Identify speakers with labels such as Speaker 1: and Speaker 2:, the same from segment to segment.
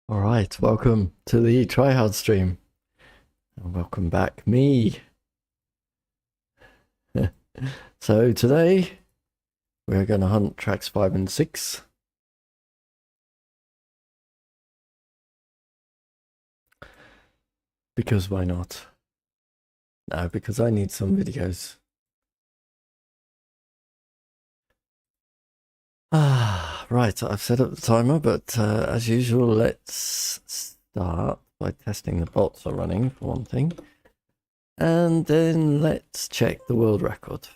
Speaker 1: Alright, welcome to the tryhard stream. And welcome back, me. So today, we're going to hunt tracks 5 and 6. Because why not? No, because I need some videos. Right, I've set up the timer, but as usual, let's start by testing the bots are running, for one thing. And then let's check the world record.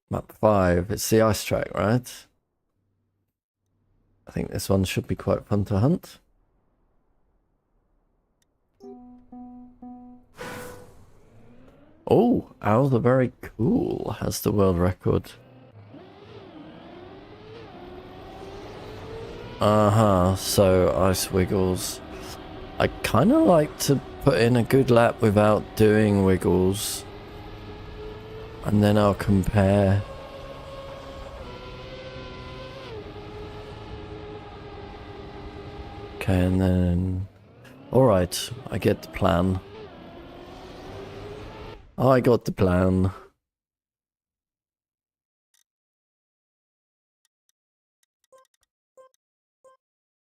Speaker 1: Map 5, it's the ice track, right? I think this one should be quite fun to hunt. Oh, Owls are very cool, has the world record. So ice wiggles. I kind of like to put in a good lap without doing wiggles. And then I'll compare. Okay, and then... Alright, I get the plan. I got the plan.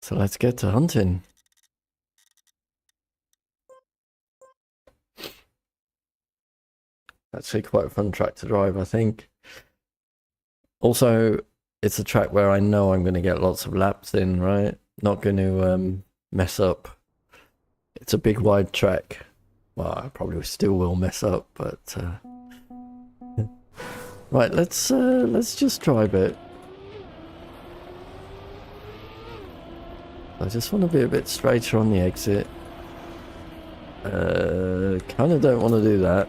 Speaker 1: So let's get to hunting. Actually quite a fun track to drive, I think. Also, it's a track where I know I'm going to get lots of laps in, right? Not going to mess up. It's a big wide track. Well, I probably still will mess up, but right, let's just drive it. I just want to be a bit straighter on the exit. Kind of don't want to do that.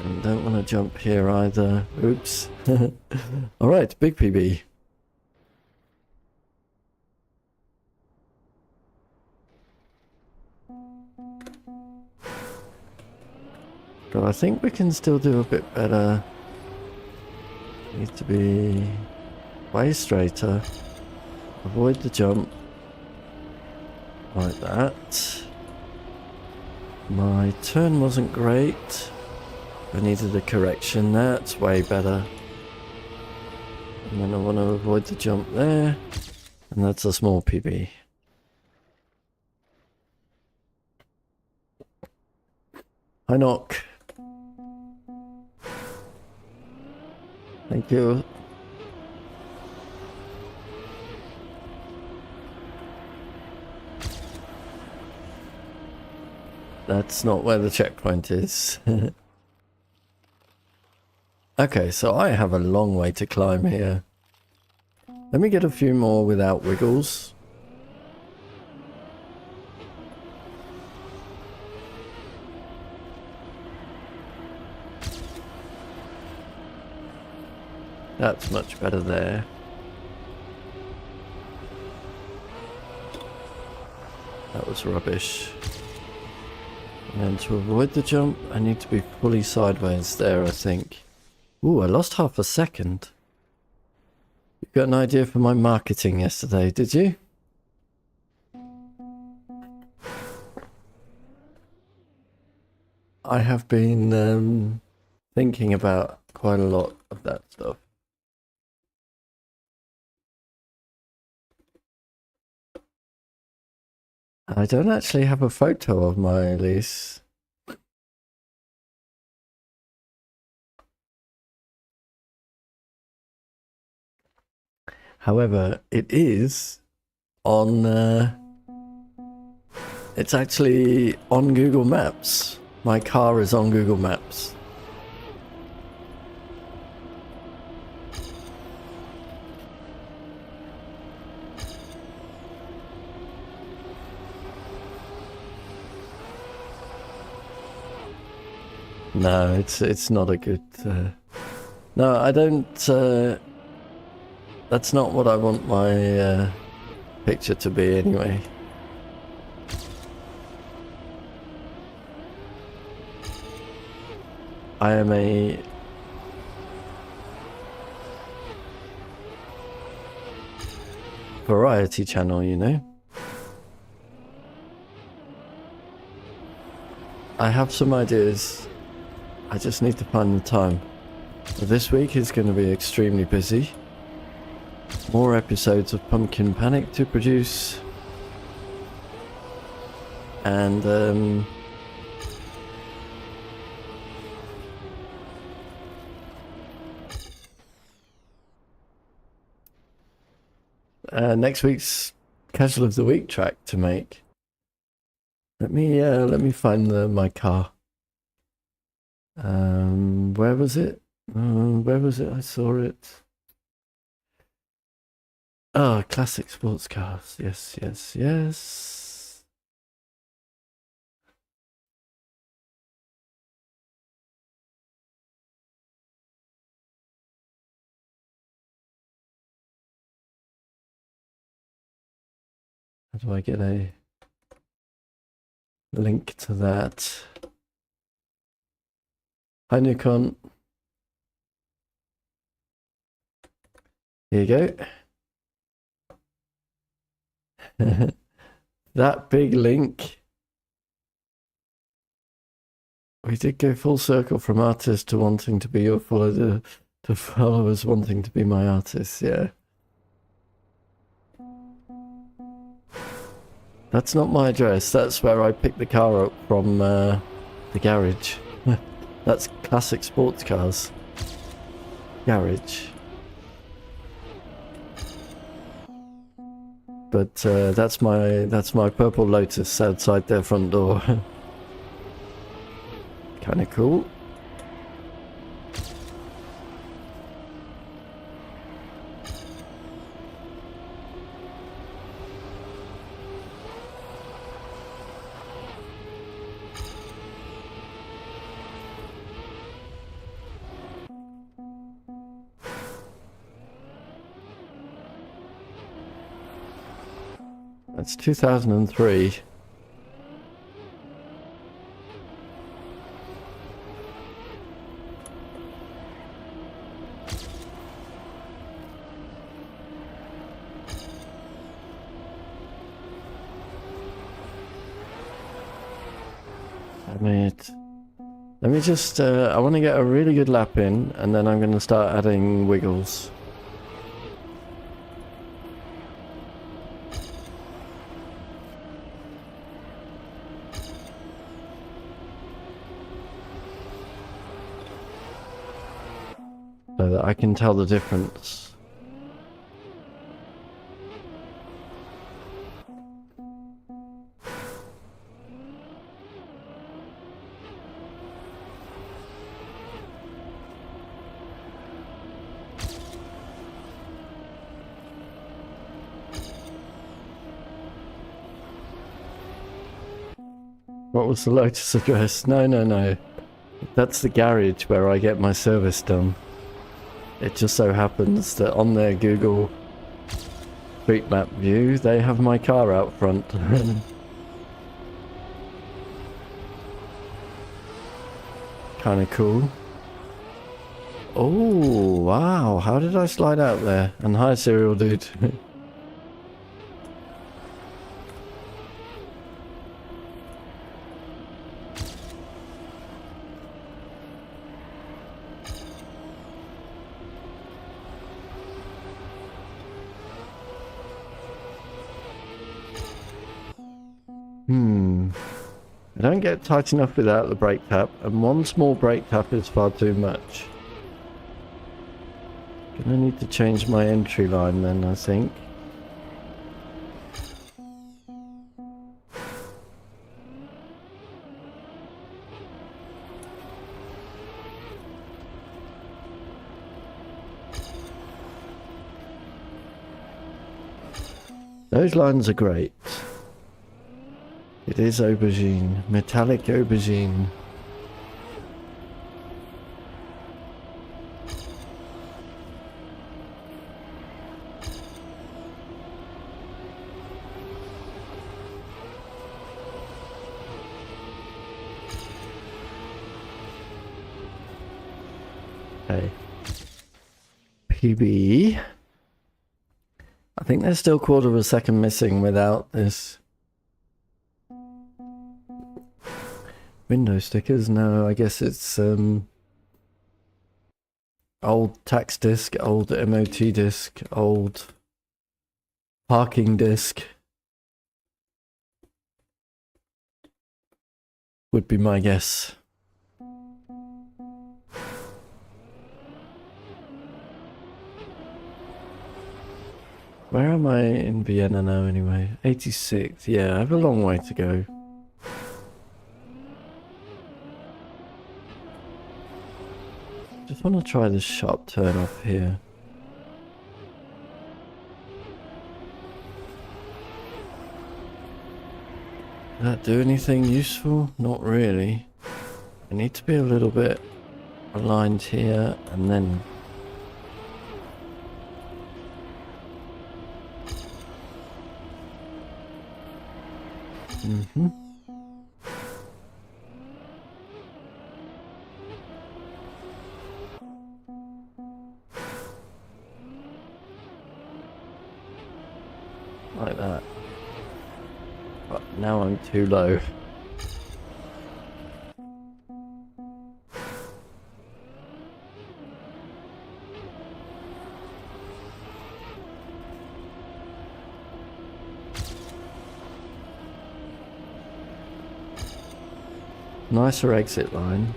Speaker 1: And don't want to jump here either. Oops. Alright, big PB. But I think we can still do a bit better. Need to be way straighter. Avoid the jump. Like that. My turn wasn't great. I needed a correction. That's way better. And then I want to avoid the jump there. And that's a small PB. Hi, Knock. Thank you. That's not where the checkpoint is. Okay, so I have a long way to climb here. Let me get a few more without wiggles. That's much better there. That was rubbish. And then to avoid the jump, I need to be fully sideways there, I think. Ooh, I lost half a second. You got an idea for my marketing yesterday, did you? I have been thinking about quite a lot of that stuff. I don't actually have a photo of my lease. However, it is on, it's actually on Google Maps. My car is on Google Maps. No, it's not a good, no, I don't, that's not what I want my picture to be anyway. I am a variety channel, you know. I have some ideas. I just need to find the time. This week is going to be extremely busy. More episodes of Pumpkin Panic to produce. And next week's Casual of the Week track to make. Let me find my car. Where was it? Where was it? I saw it. Oh, classic sports cars. Yes, yes, yes. How do I get a link to that? Hi, Nikon. Here you go. That big link. We did go full circle from artist to wanting to be your follower to followers wanting to be my artist, yeah. That's not my address, that's where I picked the car up from the garage. That's classic sports cars. Garage. But that's my purple Lotus outside their front door. Kinda cool. That's 2003. Damn it. Let me just, I want to get a really good lap in, and then I'm going to start adding wiggles. So that I can tell the difference. What was the Lotus address? No. That's the garage where I get my service done. It just so happens that on their Google Street Map view, they have my car out front. Kinda cool. Oh, wow. How did I slide out there? And hi, Serial Dude. I don't get tight enough without the brake tap, and one small brake tap is far too much. Gonna need to change my entry line then, I think. Those lines are great. It is aubergine, metallic aubergine. Okay. PB. I think there's still 1/4 of a second missing without this. Window stickers? No, I guess it's old tax disc, old MOT disc, old parking disc. Would be my guess. Where am I in Vienna now anyway? 86. Yeah, I have a long way to go. Just want to try this sharp turn off here. Did that do anything useful? Not really. I need to be a little bit aligned here and then... Like that. But now I'm too low. Nicer exit line.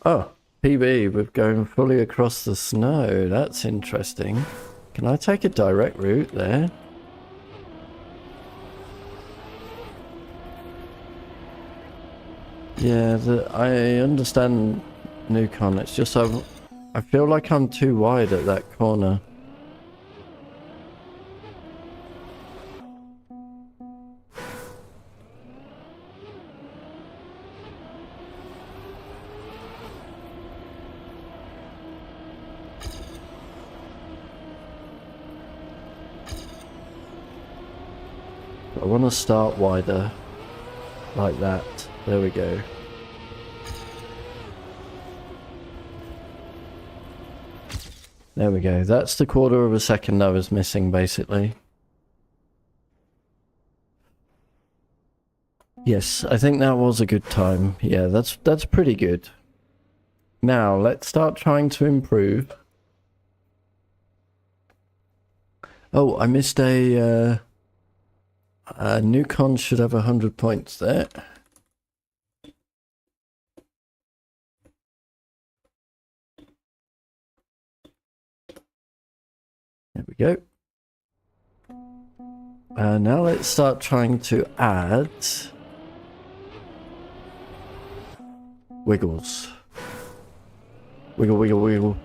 Speaker 1: Oh, PB, we're going fully across the snow. That's interesting. Can I take a direct route there? Yeah, I understand Newcon. It's just I feel like I'm too wide at that corner. I want to start wider, like that. There we go. There we go. That's the 1/4 of a second I was missing, basically. Yes, I think that was a good time. Yeah, that's pretty good. Now, let's start trying to improve. Oh, I missed a Newcon should have 100 points there. There we go. Now let's start trying to add wiggles. Wiggle, wiggle, wiggle.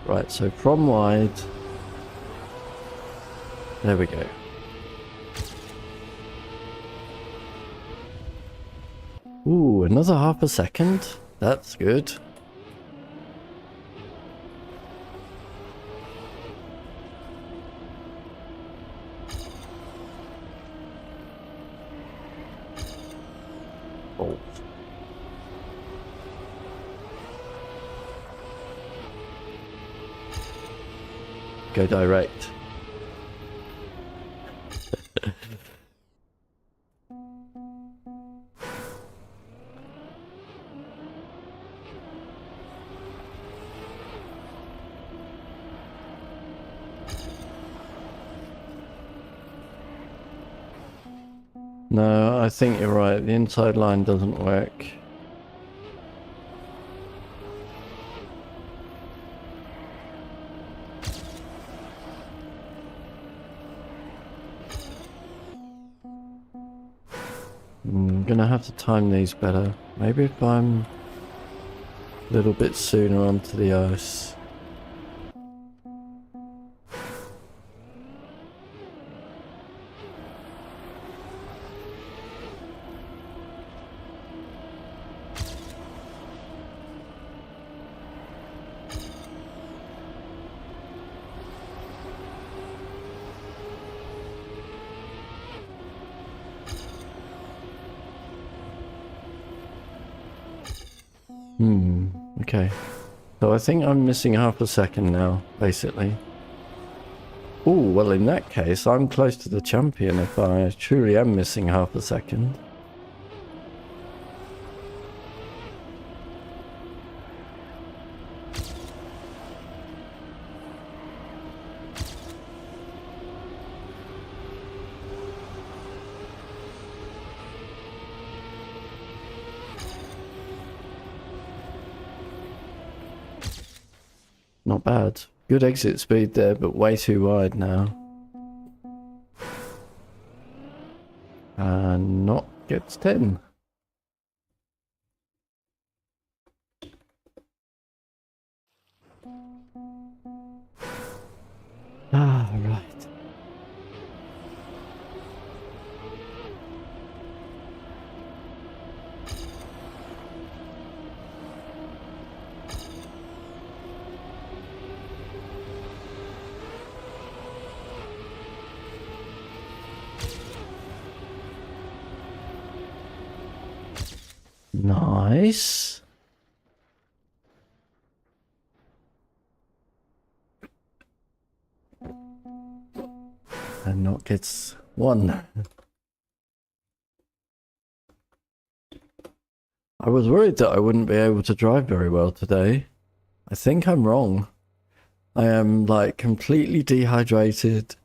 Speaker 1: Right, so from wide. There we go. Ooh, another 1/2 a second. That's good. Oh. Go direct. No, I think you're right. The inside line doesn't work. I'm gonna have to time these better. Maybe if I'm A little bit sooner onto the ice. Okay. So I think I'm missing half a second now, basically. Oh, well in that case, I'm close to the champion if I truly am missing half a second. Not bad. Good exit speed there, but way too wide now. And not gets 10. Ah, right. Nice. And not gets 1. I was worried that I wouldn't be able to drive very well today. I think I'm wrong. I am like completely dehydrated.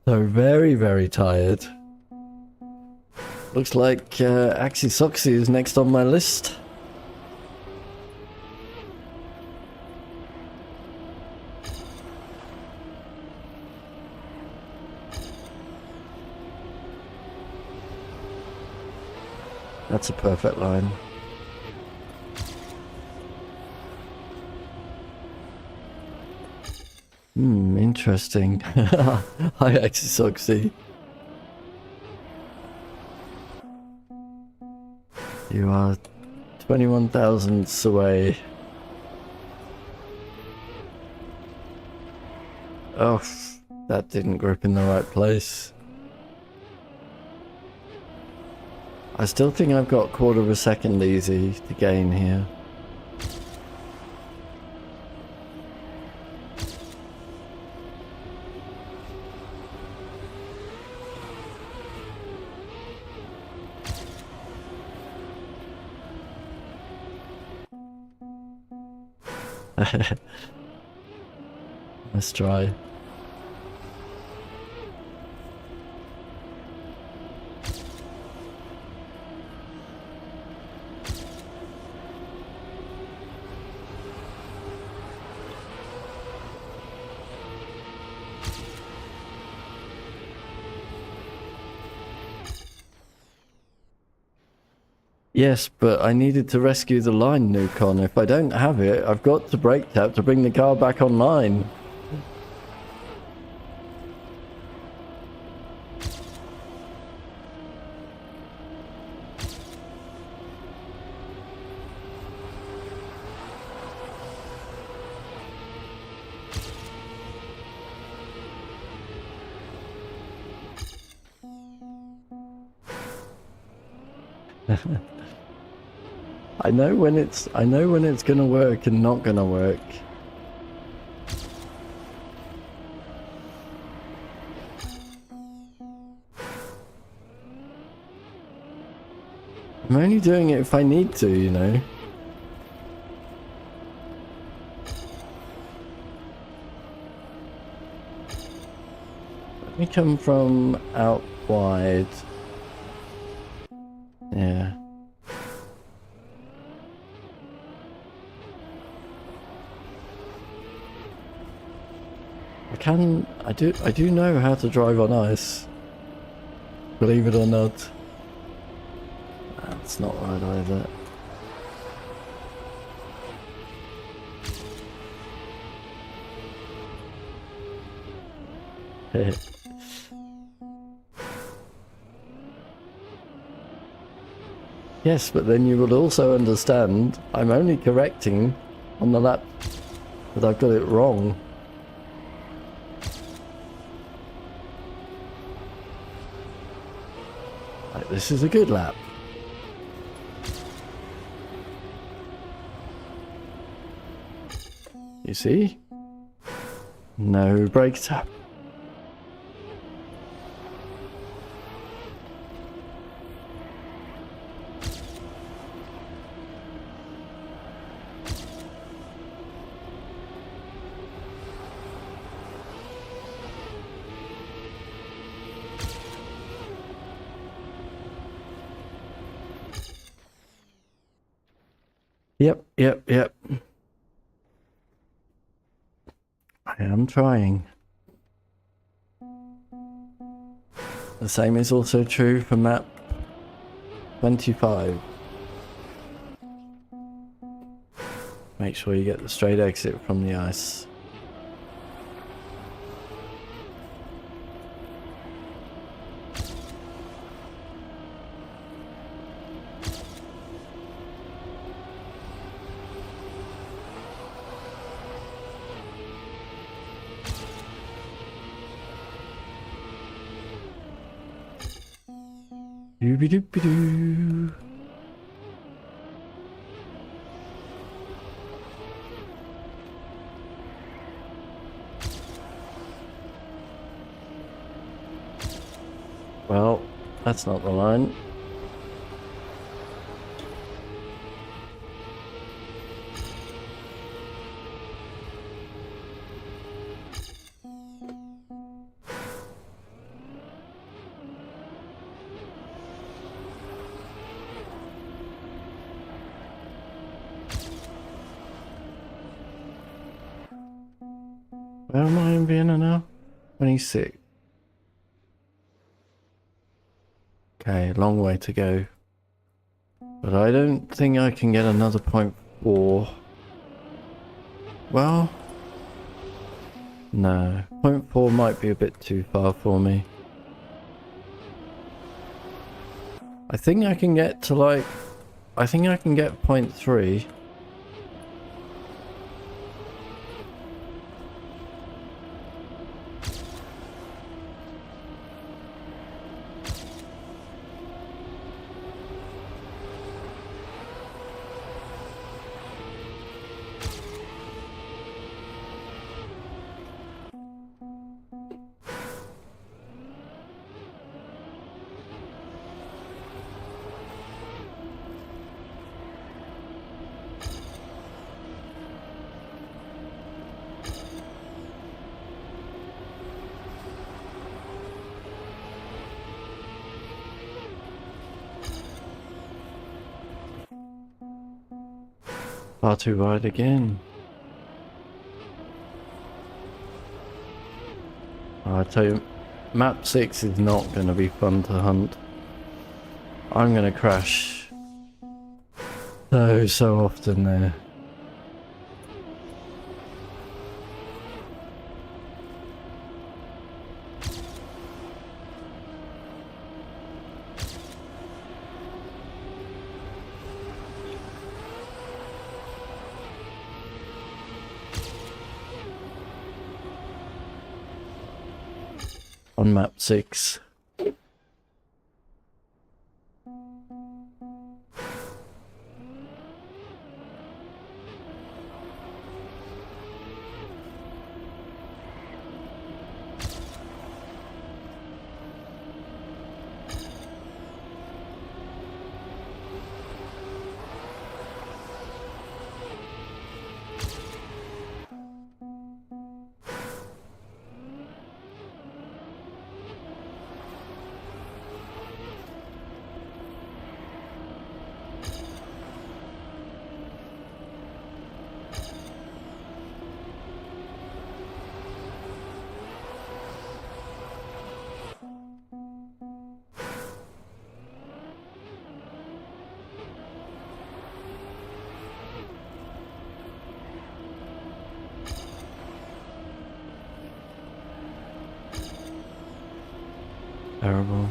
Speaker 1: So very, very tired. Looks like Axie is next on my list. That's a perfect line. Interesting. Hi, Axie. You are 21 thousandths away. Oh, that didn't grip in the right place. I still think I've got 1/4 of a second easy to gain here. Let's try. Yes, but I needed to rescue the line, Nukon. If I don't have it, I've got to brake tap to bring the car back online. I know when it's gonna work and not gonna work. I'm only doing it if I need to, you know. Let me come from out wide. Yeah. I do know how to drive on ice. Believe it or not. That's not right either. Yes, but then you would also understand I'm only correcting on the lap that I've got it wrong. Like, this is a good lap. You see? No brake tap. Yep. I am trying. The same is also true for map 25. Make sure you get the straight exit from the ice. Doo-be-doo-be-doo. Well, that's not the line. Where am I in Vienna now? 26. Okay, long way to go. But I don't think I can get another 0.4. Well, no. 0.4 might be a bit too far for me. I think I can get to like... I think I can get 0.3. Far too wide again. I tell you, map 6 is not going to be fun to hunt. I'm going to crash so often there. On map 6. Terrible.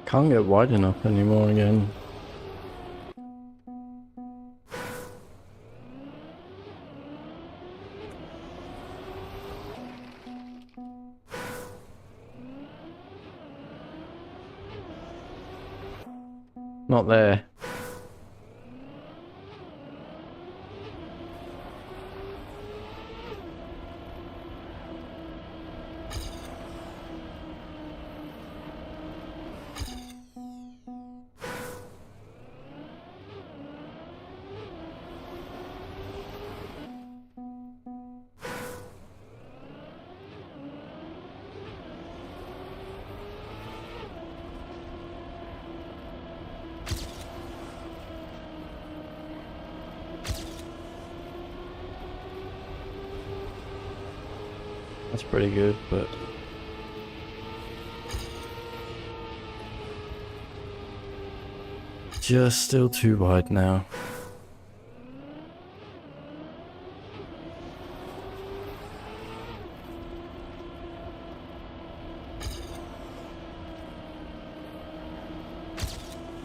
Speaker 1: Can't get wide enough anymore again. Not there. That's pretty good, but just still too wide now.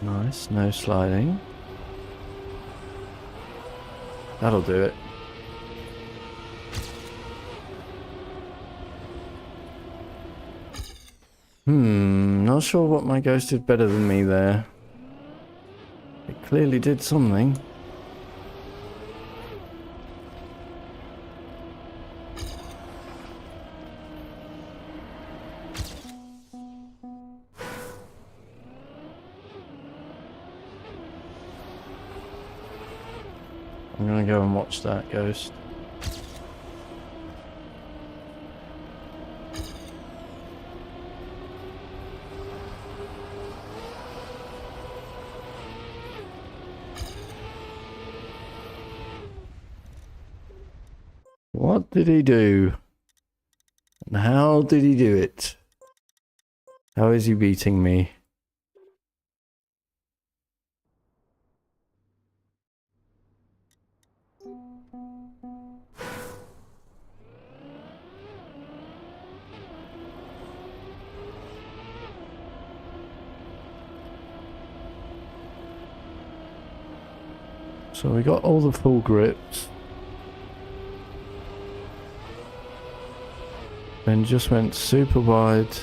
Speaker 1: Nice, no sliding. That'll do it. Not sure what my ghost did better than me there. It clearly did something. I'm gonna go and watch that ghost. What did he do? And how did he do it? How is he beating me? So we got all the full grips. Then just went super wide.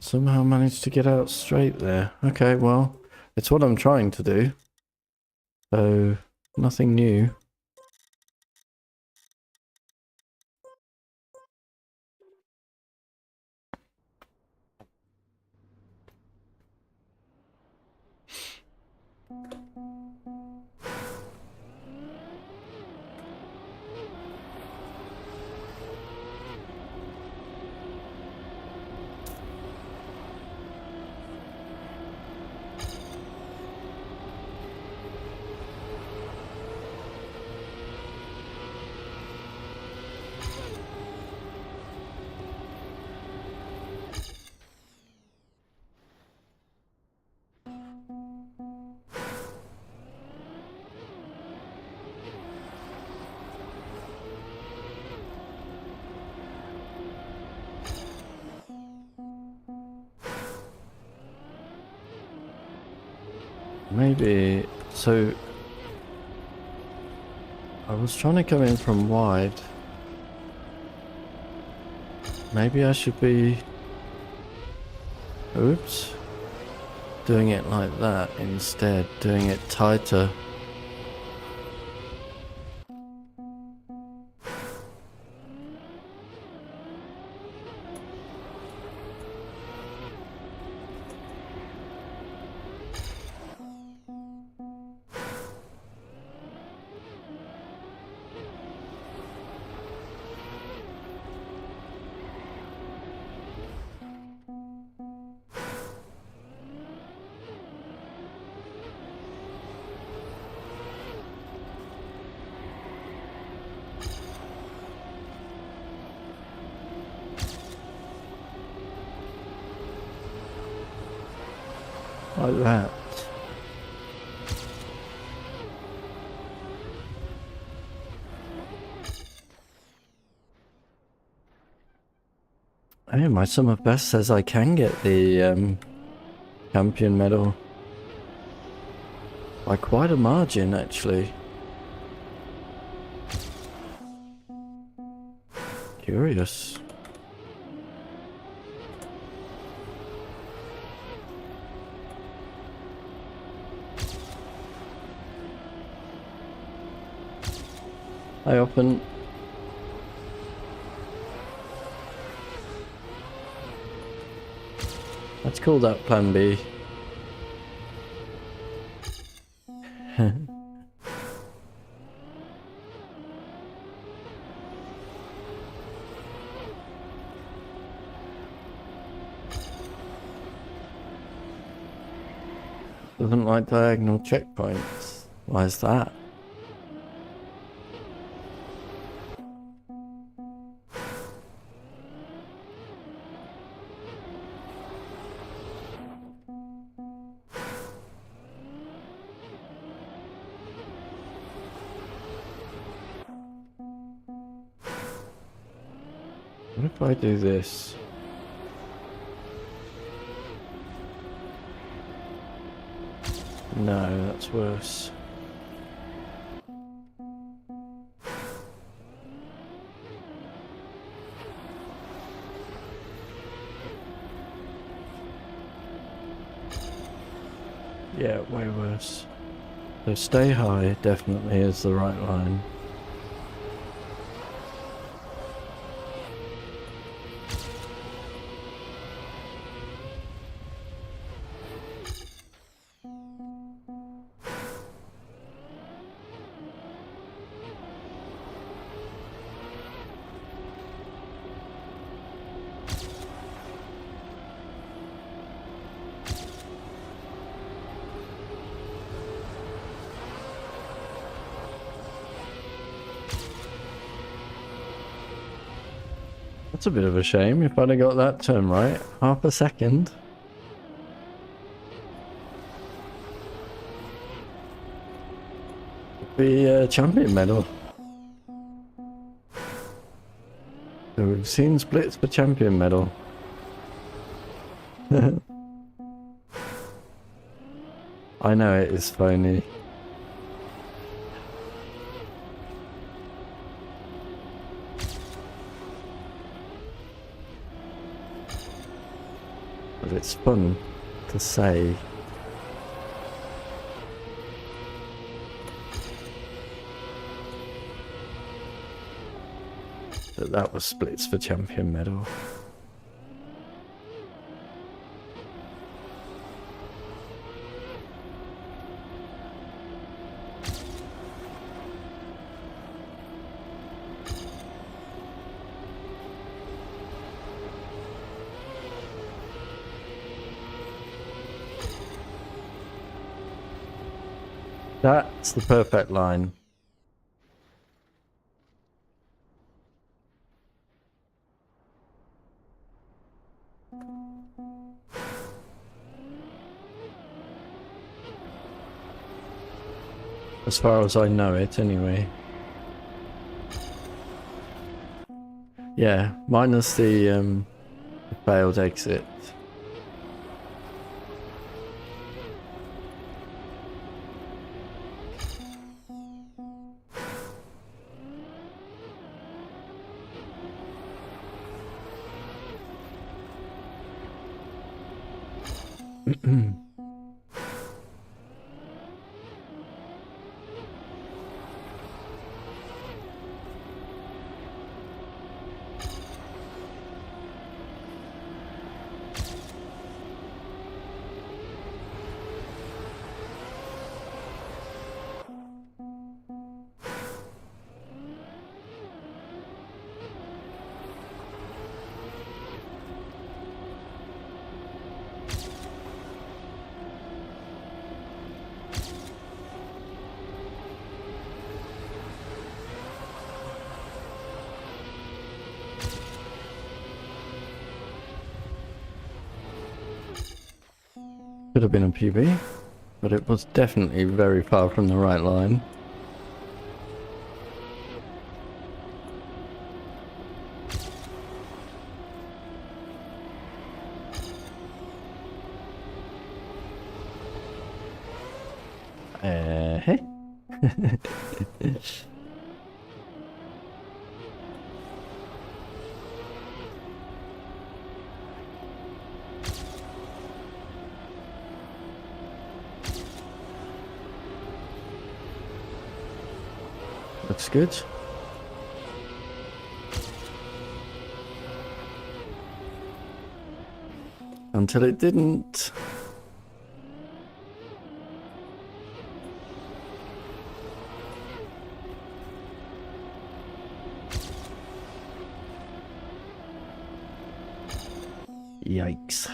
Speaker 1: Somehow managed to get out straight there. Okay, well, it's what I'm trying to do. So, nothing new. Maybe, so I was trying to come in from wide. Maybe I should be, oops, doing it like that instead, doing it tighter. Like that. Hey, my summer best says I can get the champion medal. By quite a margin, actually. Curious. I often... Let's call that Plan B. Doesn't like diagonal checkpoints. Why is that? What if I do this? No, that's worse. Yeah, way worse. So stay high definitely is the right line. That's a bit of a shame. If I'd have got that turn right, half a second. The champion medal. So we've seen splits for champion medal. I know it is phony. But it's fun to say. That was splits for champion medal. That's the perfect line. As far as I know it, anyway. Yeah, minus the failed exit. Could have been a PB, but it was definitely very far from the right line. Hey. Looks good. Until it didn't. Yikes.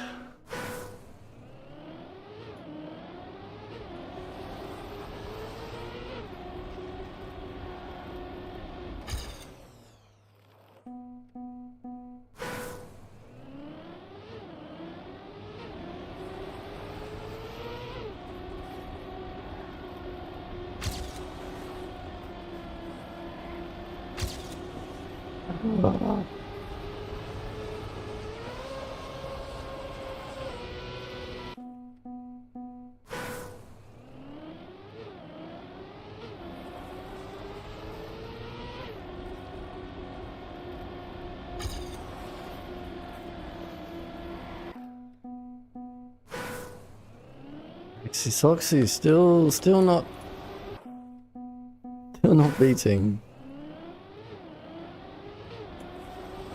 Speaker 1: Soxy still not beating.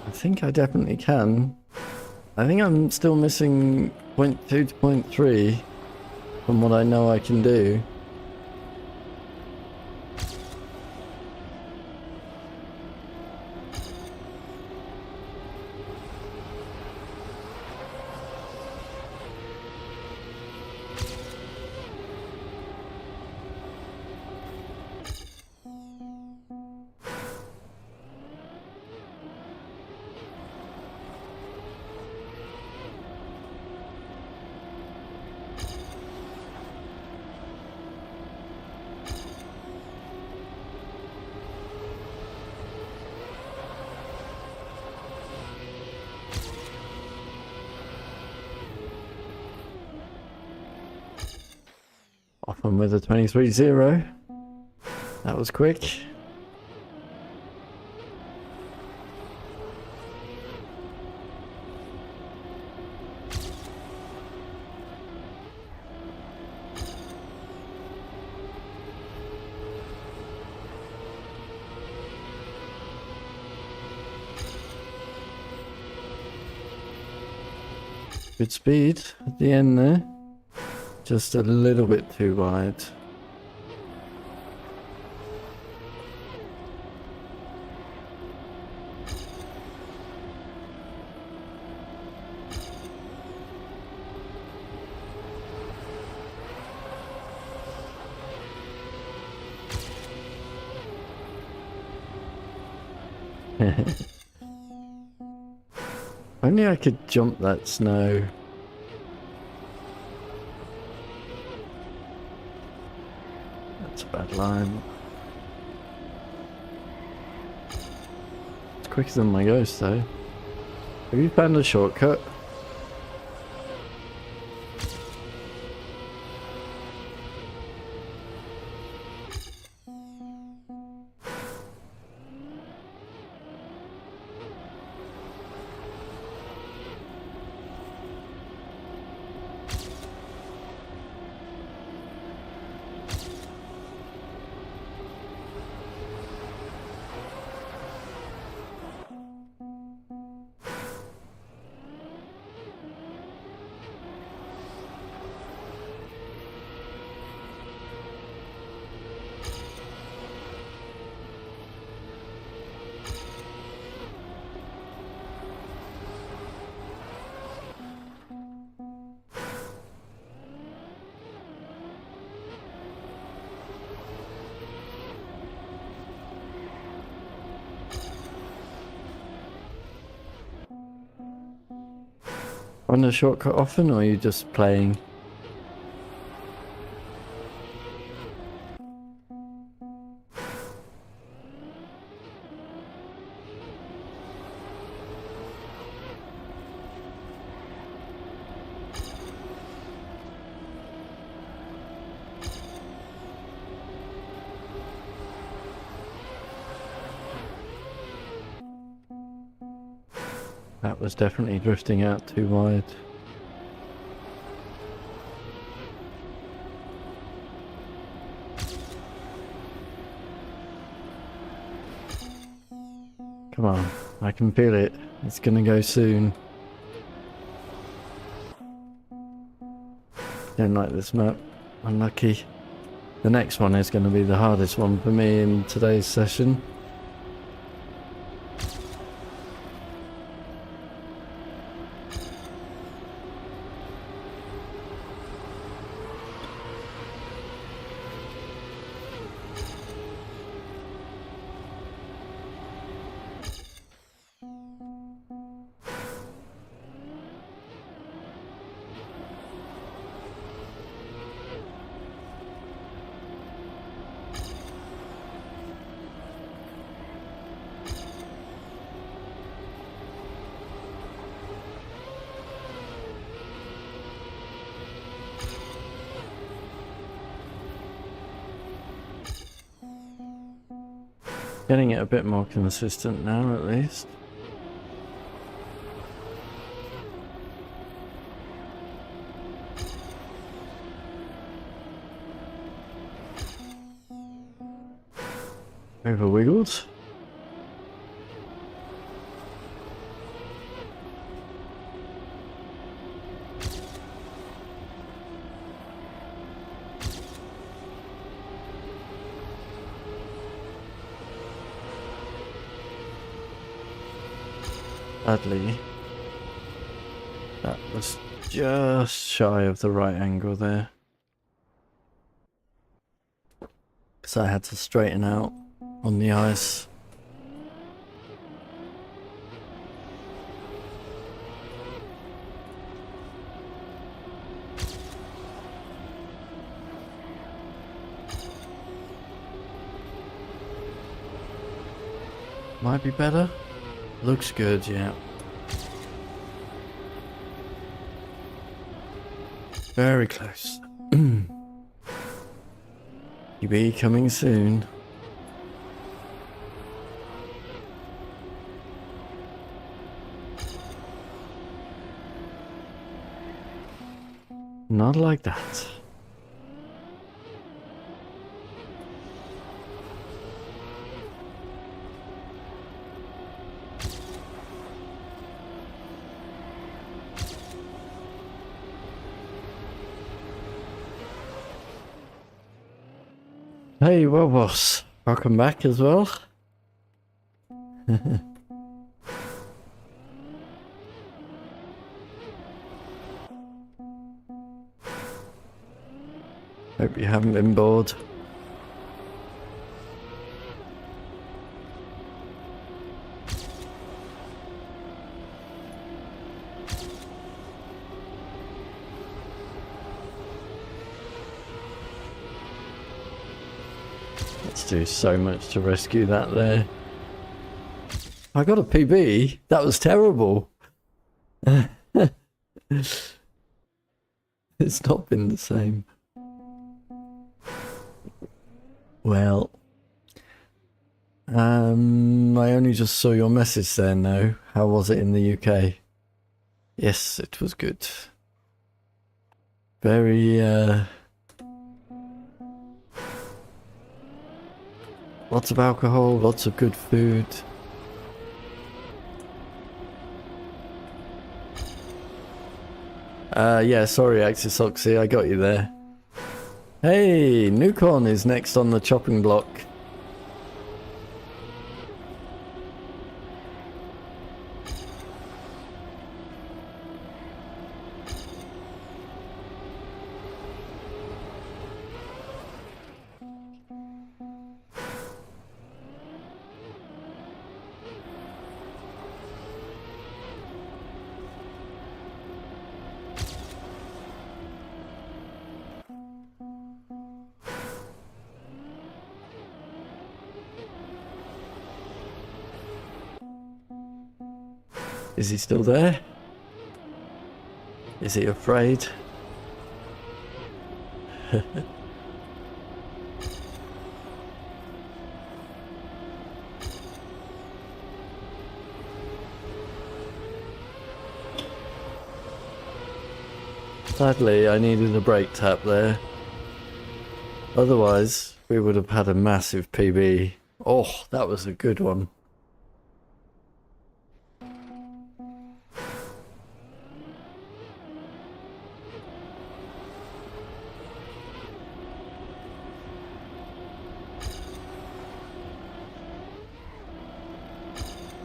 Speaker 1: I think I definitely can. I think I'm still missing 0.2 to 0.3 from what I know I can do. Off on with a 23-0. That was quick. Good speed at the end there. Just a little bit too wide. Only I could jump that snow. That's a bad line. It's quicker than my ghost though. Have you found a shortcut? Run a shortcut often, or are you just playing? That was definitely drifting out too wide. Come on, I can feel it. It's gonna go soon. Don't like this map. Unlucky. The next one is going to be the hardest one for me in today's session. Getting it a bit more consistent now, at least. Over wiggled. Sadly, that was just shy of the right angle there. So I had to straighten out on the ice. Might be better. Looks good, yeah. Very close. QB coming soon. Not like that. Hey, well, boss. Welcome back as well. Hope you haven't been bored. Let's do so much to rescue that there. I got a PB. That was terrible. It's not been the same. Well, I only just saw your message there now. How was it in the UK? Yes, it was good. Very, lots of alcohol, lots of good food. Yeah, sorry, Axis Oxy, I got you there. Hey, Nukon is next on the chopping block. Is he still there? Is he afraid? Sadly, I needed a brake tap there. Otherwise, we would have had a massive PB. Oh, that was a good one.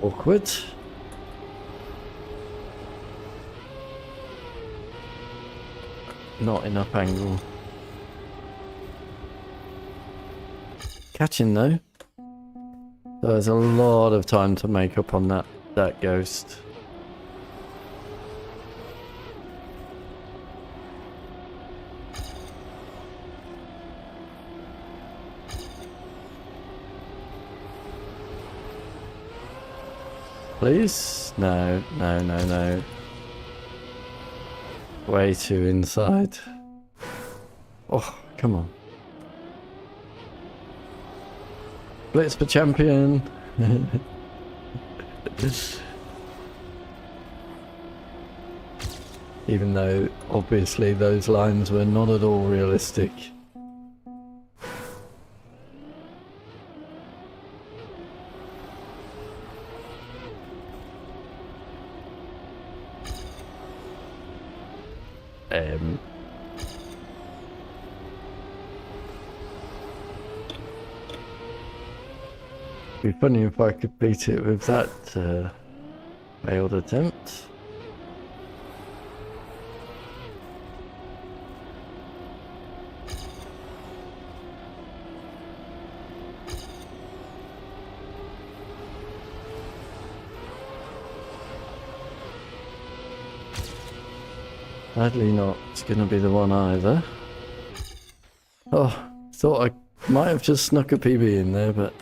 Speaker 1: Awkward. Not enough angle. Catching though. So there's a lot of time to make up on that ghost. Please? No, no, no, no. Way too inside. Oh, come on. Blitz for champion. Even though, obviously, those lines were not at all realistic. It'd be funny if I could beat it with that failed attempt. Sadly not. It's gonna be the one either. Oh, thought I might have just snuck a PB in there, but...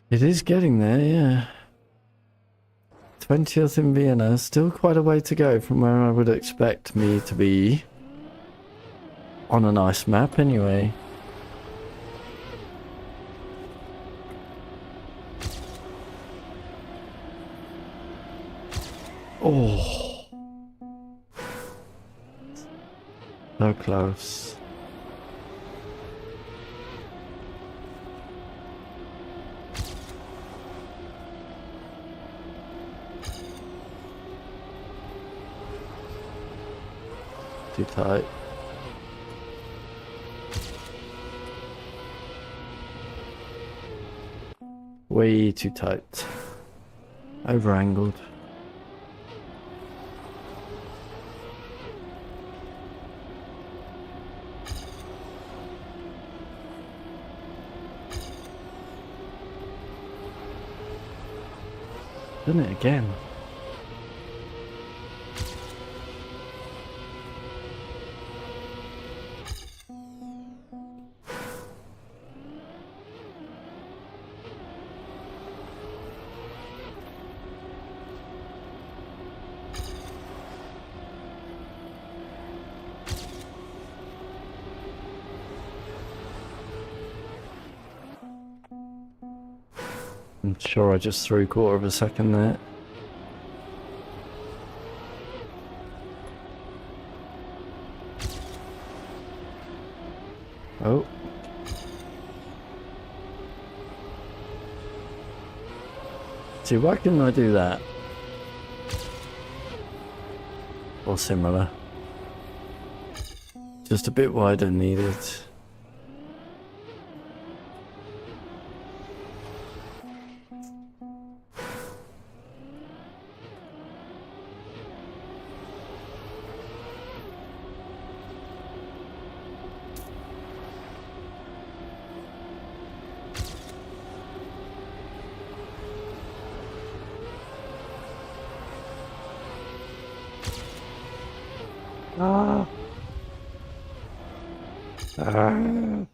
Speaker 1: It is getting there, yeah. 20th in Vienna, still quite a way to go from where I would expect me to be. On a nice map anyway. Oh. So close. Too tight. Way too tight. Over angled. Done it again. I'm sure I just threw 1/4 of a second there. Oh. See, why couldn't I do that? Or similar. Just a bit wider needed. Ah. Ah.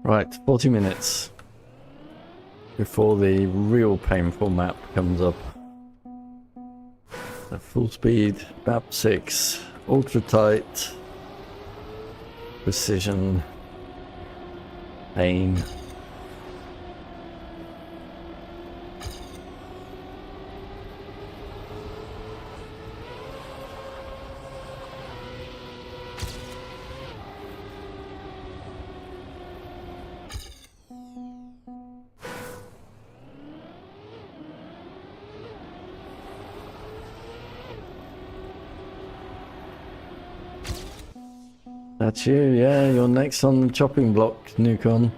Speaker 1: Right, 40 minutes. before the real painful map comes up. The full speed, map 6, ultra tight, precision, pain. That's you, yeah, you're next on the chopping block, Nukon.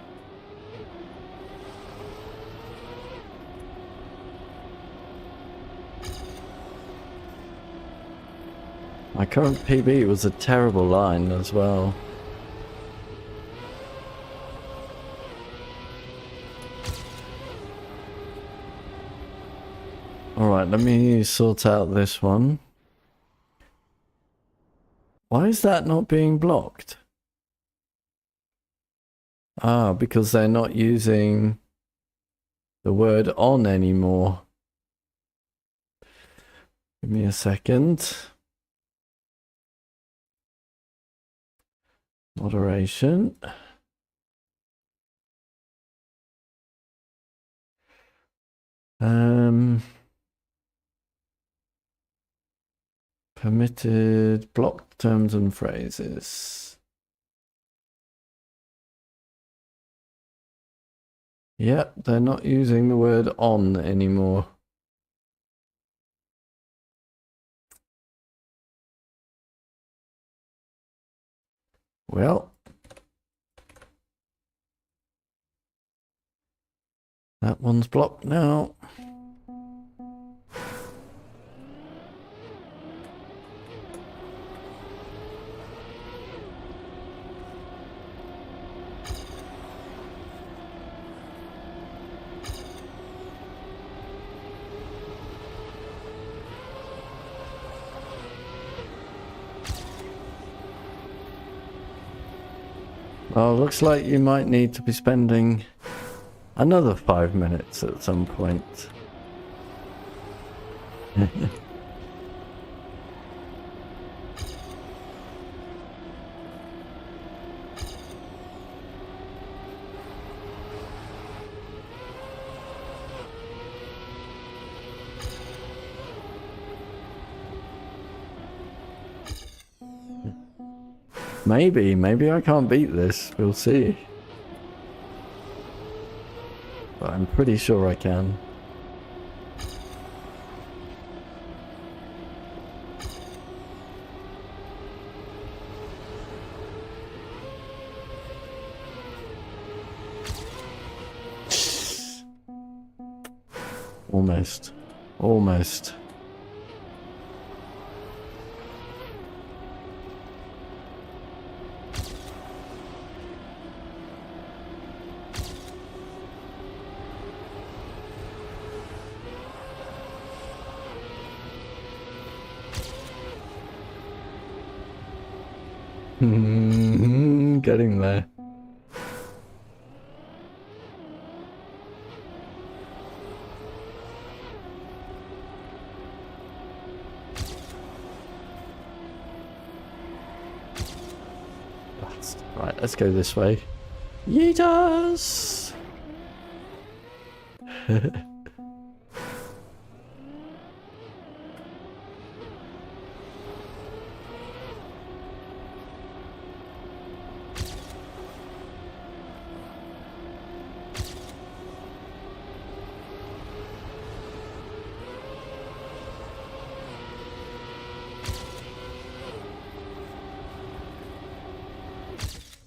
Speaker 1: My current PB was a terrible line as well. Alright, let me sort out this one. Why is that not being blocked? Ah, because they're not using the word on anymore. Give me a second. Moderation. Permitted block terms and phrases. Yep, they're not using the word on anymore. Well, that one's blocked now. Well, looks like you might need to be spending another 5 minutes at some point. Maybe I can't beat this. We'll see. But I'm pretty sure I can. Almost. Almost. Getting there. Right, let's go this way. Yeetus!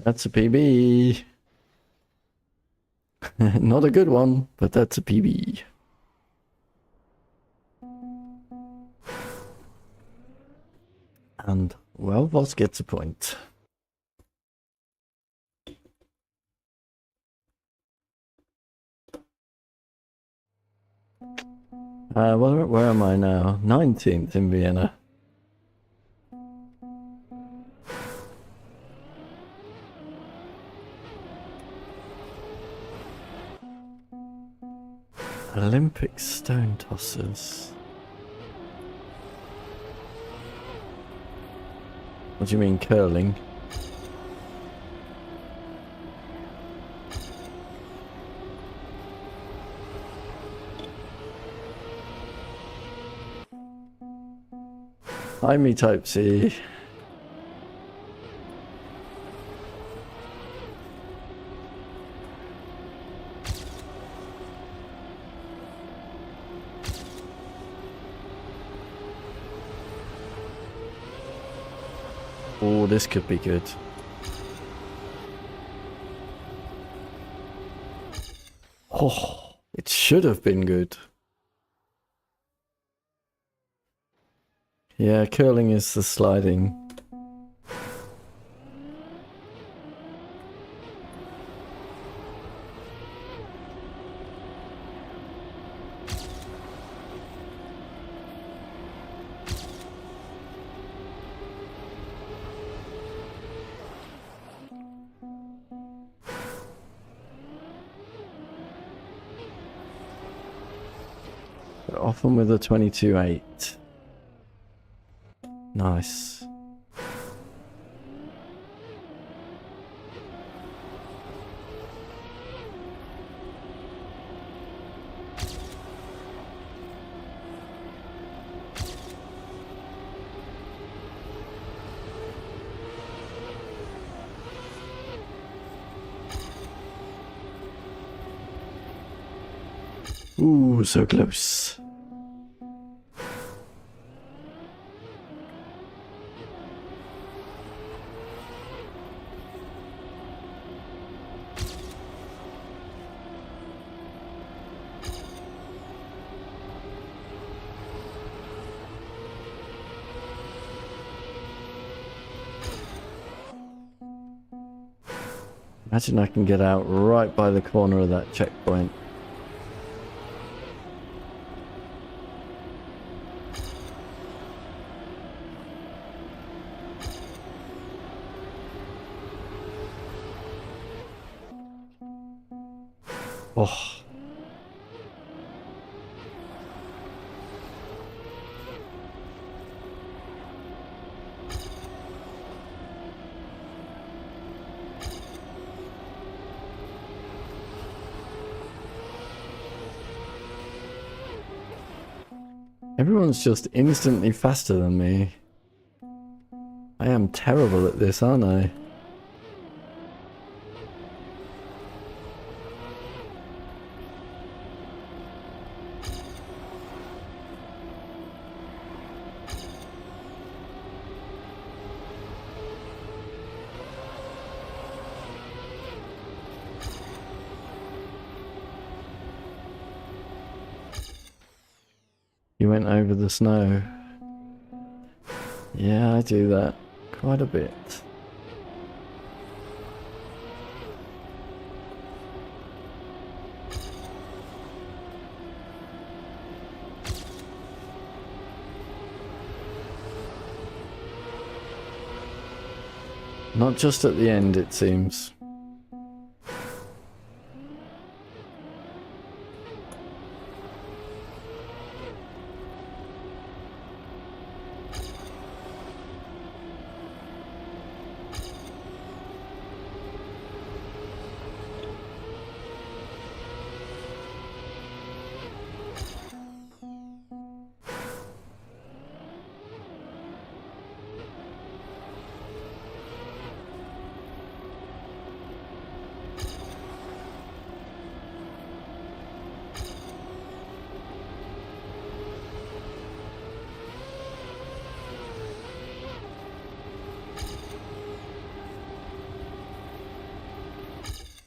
Speaker 1: That's a PB. Not a good one, but that's a PB. And, well, boss gets a point. Where am I now? 19th in Vienna. Olympic stone tossers. What do you mean curling? Hi, me type C. Oh, this could be good. Oh, it should have been good. Yeah, curling is the sliding. Often with a 22-8. Nice. Ooh, so close. Imagine I can get out right by the corner of that checkpoint. Oh. Everyone's just instantly faster than me. I am terrible at this, aren't I? You went over the snow. Yeah, I do that quite a bit. Not just at the end, it seems.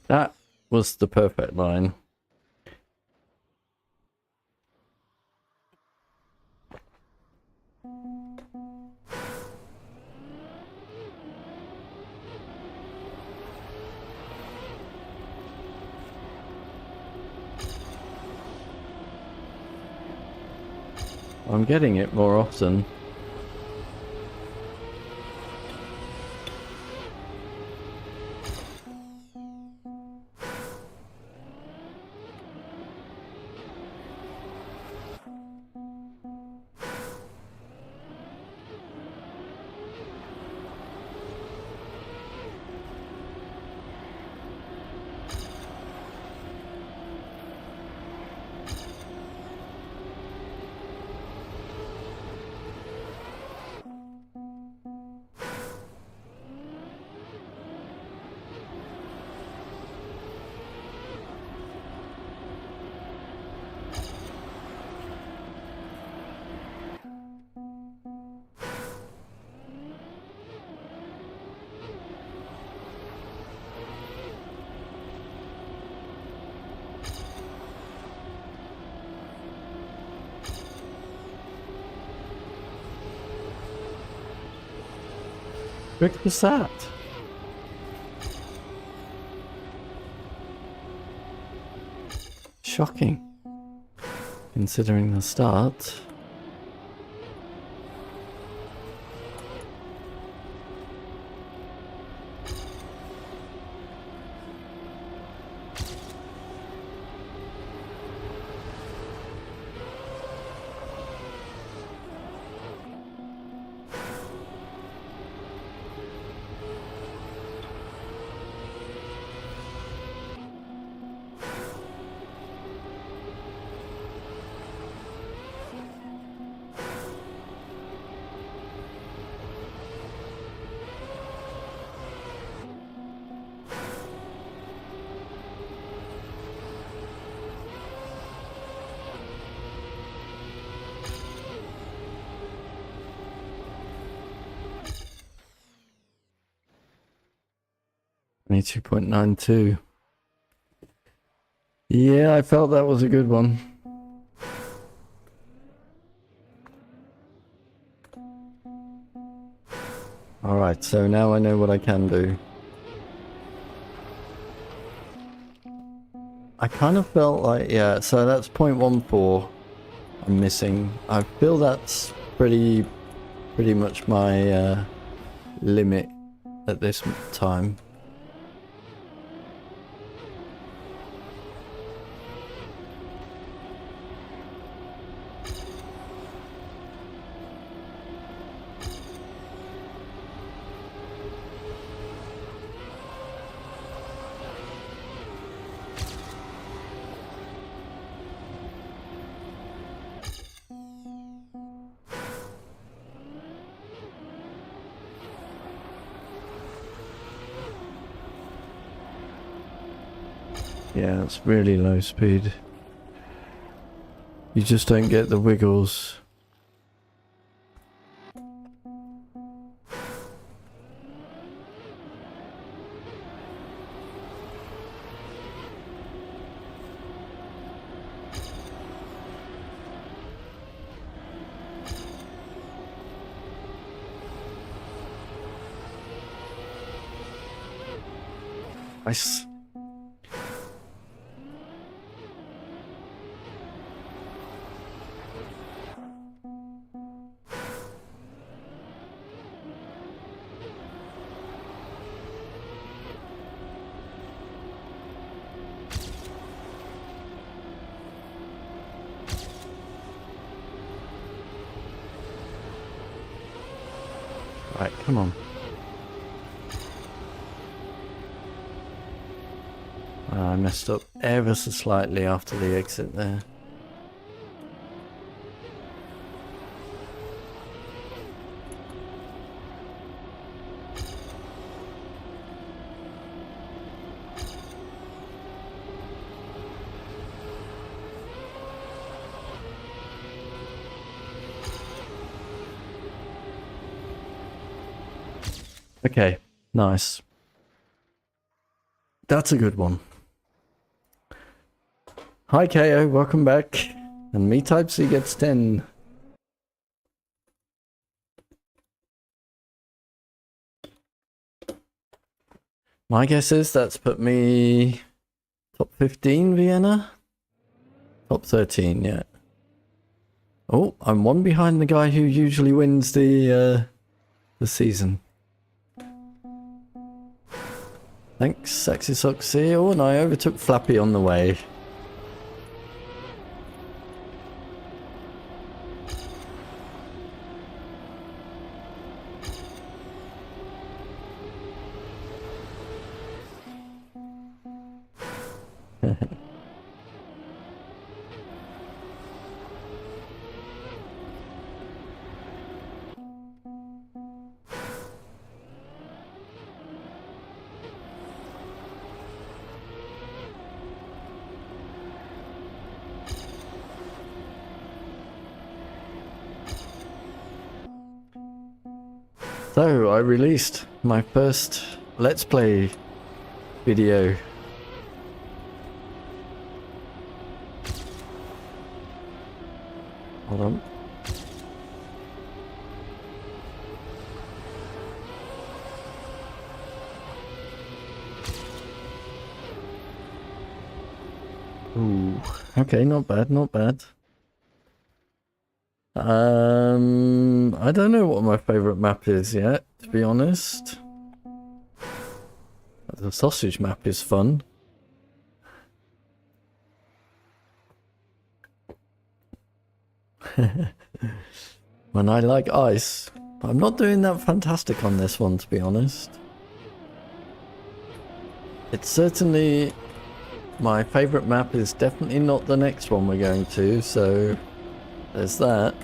Speaker 1: That was the perfect line. I'm getting it more often. What was that? Shocking. Considering the start. Me 2.92. Yeah, I felt that was a good one. Alright, so now I know what I can do. I kind of felt like, yeah, so that's 0.14 I'm missing. I feel that's pretty much my limit at this time. Yeah, it's really low speed. You just don't get the wiggles. Nice. Right, come on. I messed up ever so slightly after the exit there. Okay, nice. That's a good one. Hi KO, welcome back. And me type C gets 10. My guess is that's put me top 15 Vienna? Top 13, yeah. Oh, I'm one behind the guy who usually wins the season. Thanks, Sexy Soxy. Oh, and I overtook Flappy on the way. So, I released my first Let's Play video. Hold on. Ooh, okay, not bad, not bad. I don't know what my favorite map is yet, to be honest. The sausage map is fun. When I like ice. I'm not doing that fantastic on this one, to be honest. It's certainly... My favourite map is definitely not the next one we're going to, so... There's that.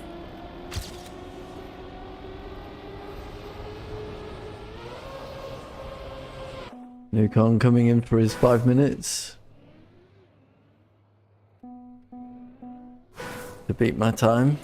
Speaker 1: Newcon coming in for his 5 minutes. To beat my time.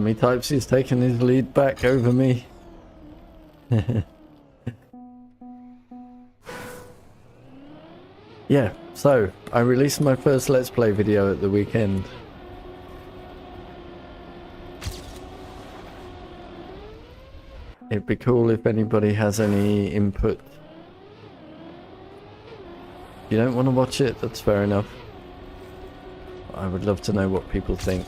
Speaker 1: He types he's taken his lead back over me. Yeah, so I released my first Let's Play video at the weekend. It'd be cool if anybody has any input. If you don't want to watch it, that's fair enough. I would love to know what people think.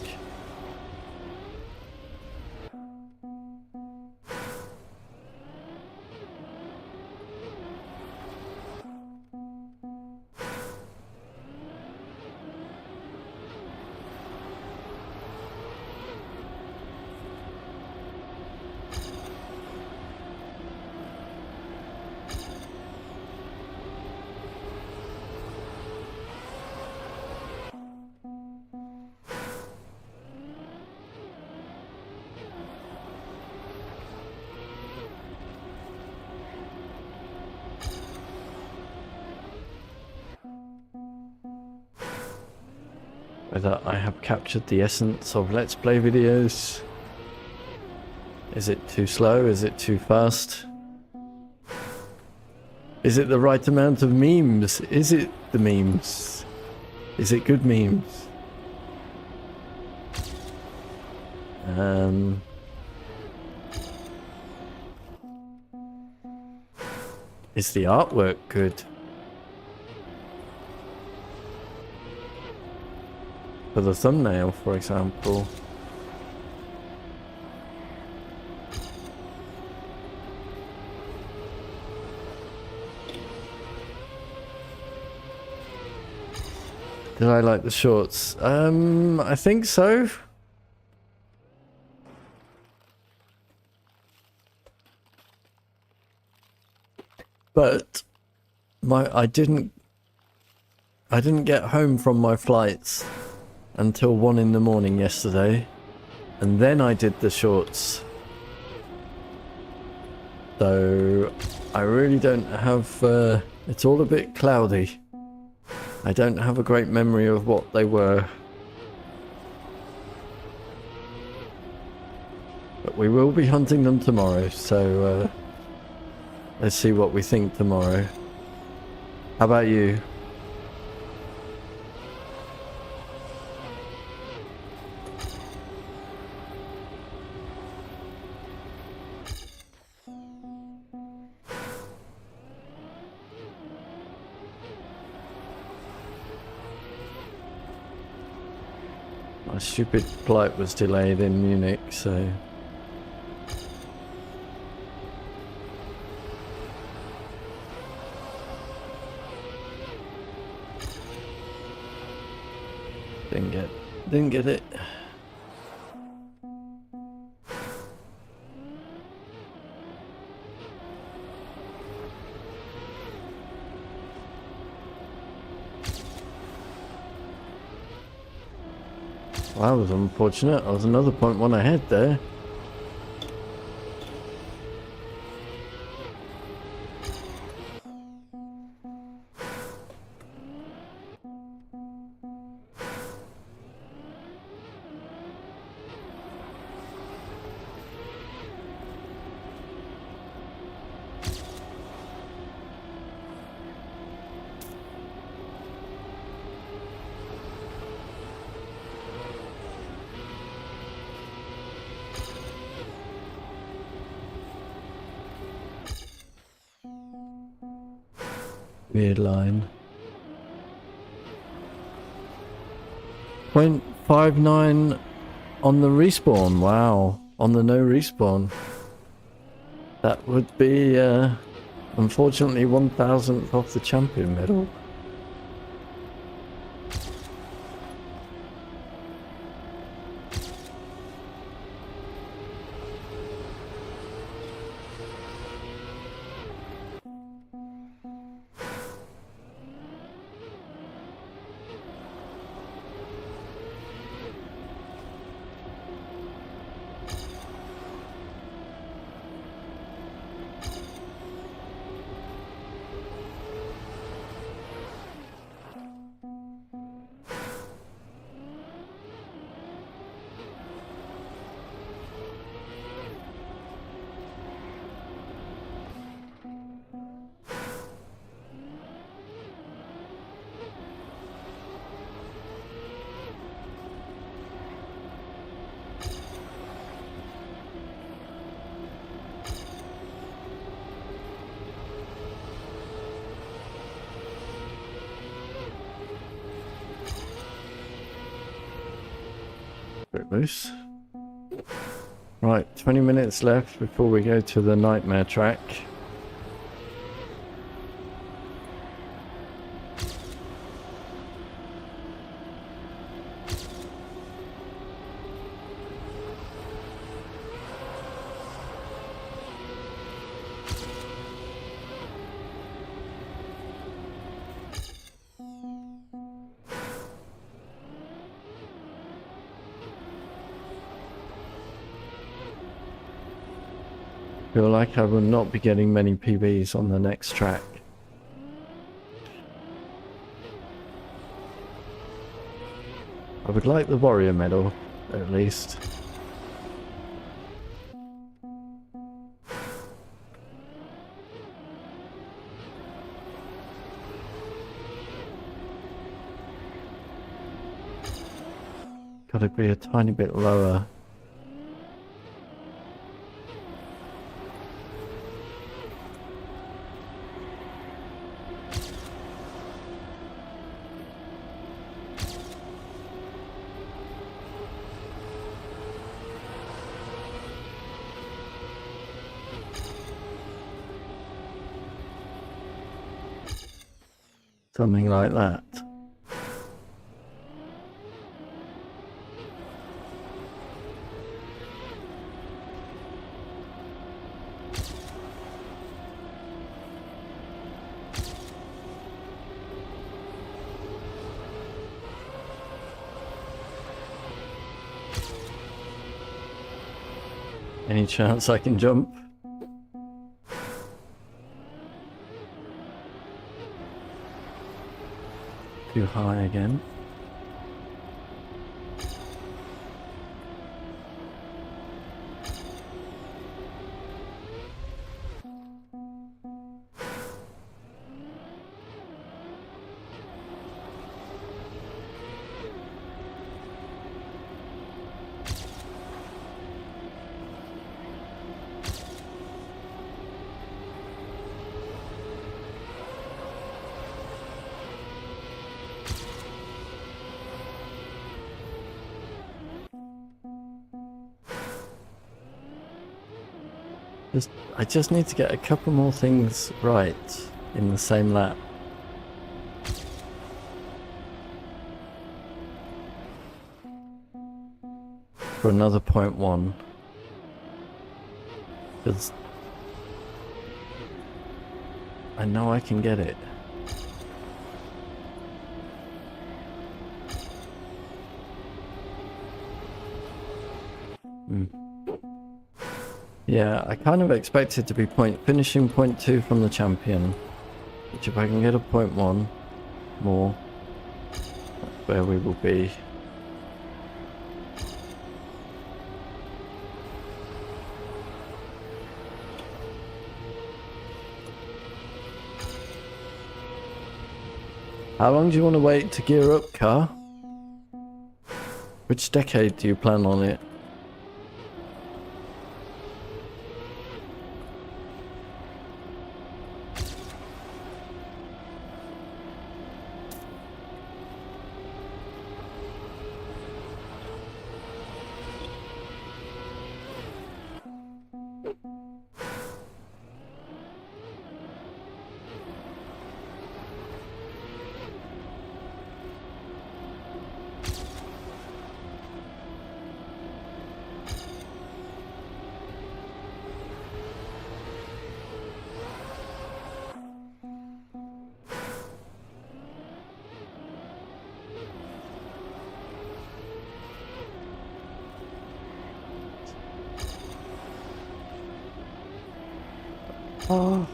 Speaker 1: Whether I have captured the essence of Let's Play videos. Is it too slow? Is it too fast? Is it the right amount of memes? Is it the memes? Is it good memes? Is the artwork good? For the thumbnail, for example. Did I like the shorts? I think so. But I didn't get home from my flights until 1 in the morning yesterday, and then I did the shorts. So I really don't have, it's all a bit cloudy. I don't have a great memory of what they were. But we will be hunting them tomorrow, so let's see what we think tomorrow. How about you? My stupid flight was delayed in Munich, so... Didn't get it. Well, that was unfortunate. I was another 0.1 ahead there. Weird line. 0.59 on the respawn. Wow. On the no respawn. That would be, unfortunately, 1,000th off the champion medal. Bit loose. Right, 20 minutes left before we go to the nightmare track. Feel like I will not be getting many PBs on the next track. I would like the warrior medal, at least. Gotta be a tiny bit lower. Something like that. Any chance I can jump? Too high again. I just need to get a couple more things right in the same lap. For another 0.1. Because I know I can get it. Yeah, I kind of expected to be finishing 0.2 from the champion, which if I can get a 0.1 more, that's where we will be. How long do you want to wait to gear up, car? Which decade do you plan on it? Oh.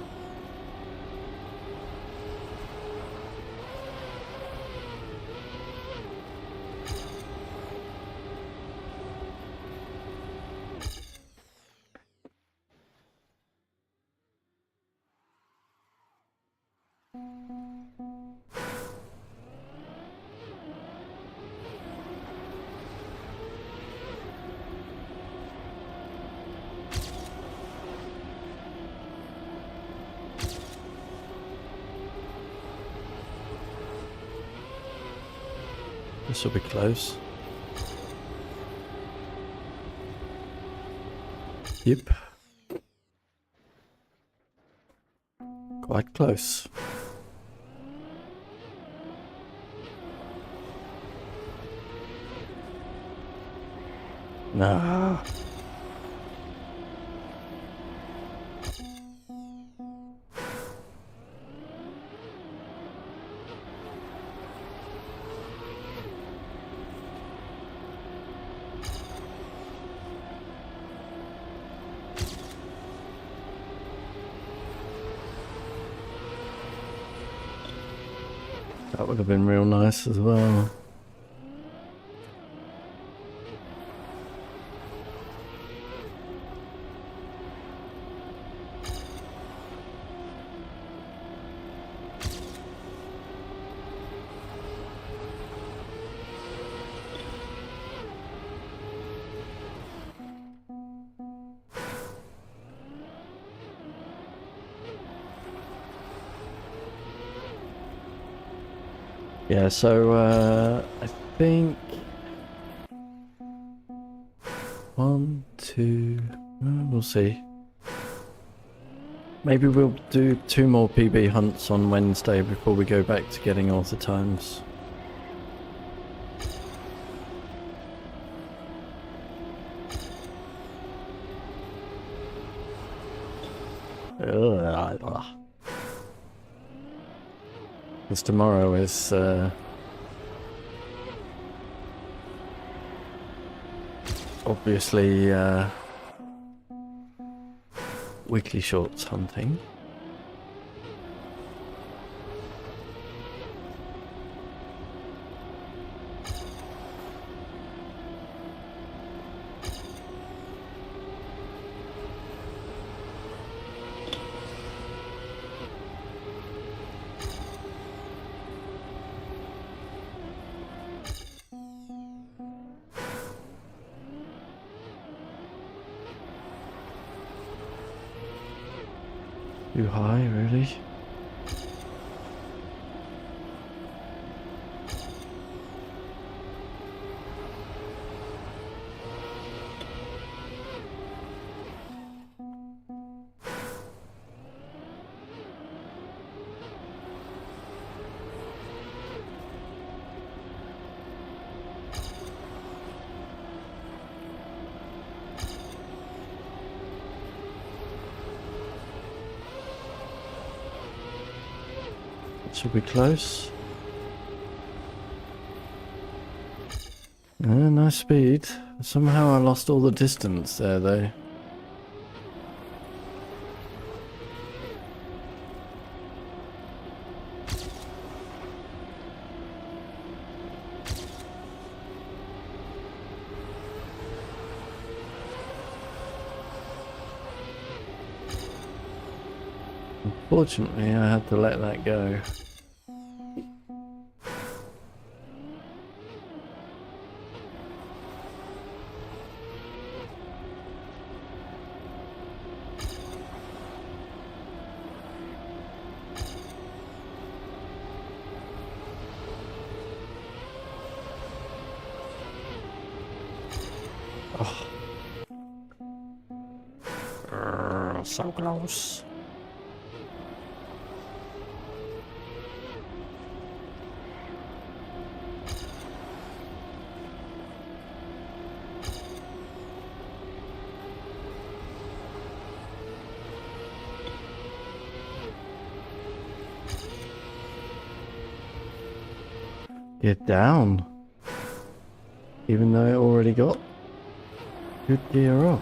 Speaker 1: This will be close. Yep. Quite close. Nah. That would have been real nice as well. Yeah, so I think 1, 2, we'll see. Maybe we'll do 2 more PB hunts on Wednesday before we go back to getting all the times. Because tomorrow is obviously weekly shorts hunting. Too high, really? Should be close. Yeah, nice speed. Somehow I lost all the distance there though. Unfortunately, I had to let that go. Oh. So close. Get down. Even though it already got good gear up.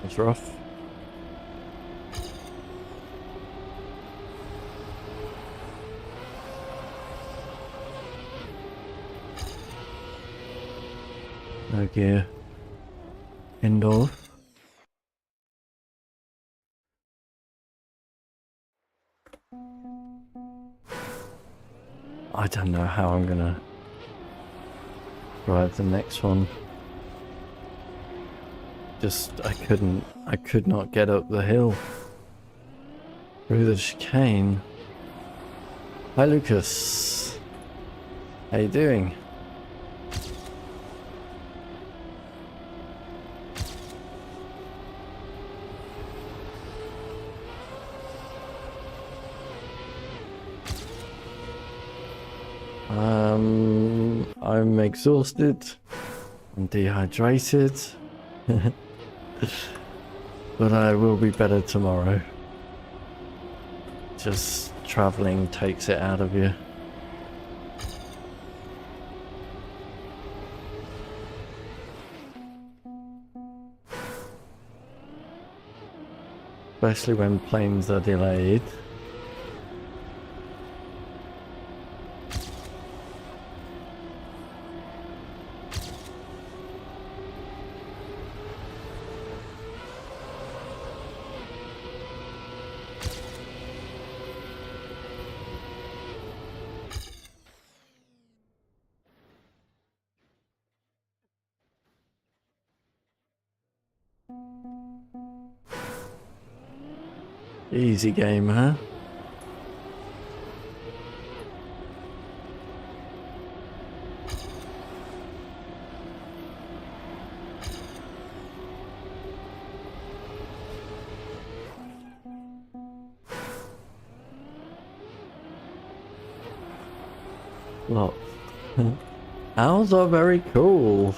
Speaker 1: It's rough. No gear. End off. I don't know how I'm gonna drive the next one. I could not get up the hill. Through the chicane. Hi Lucas. How you doing? I'm exhausted. I'm dehydrated. But I will be better tomorrow. Just traveling takes it out of you. Especially when planes are delayed. Easy game, huh? Lots. Owls are very cool.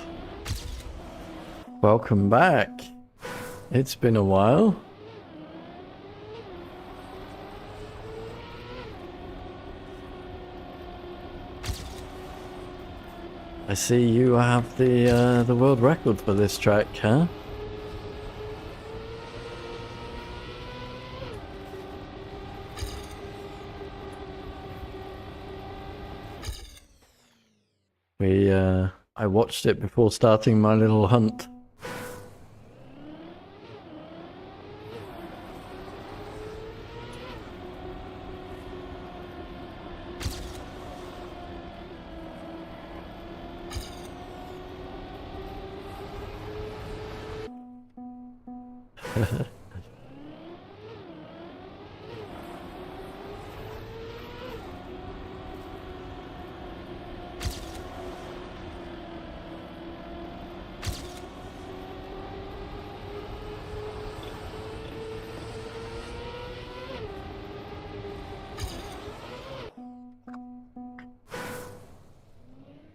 Speaker 1: Welcome back. It's been a while. I see you have the world record for this track, huh? I watched it before starting my little hunt.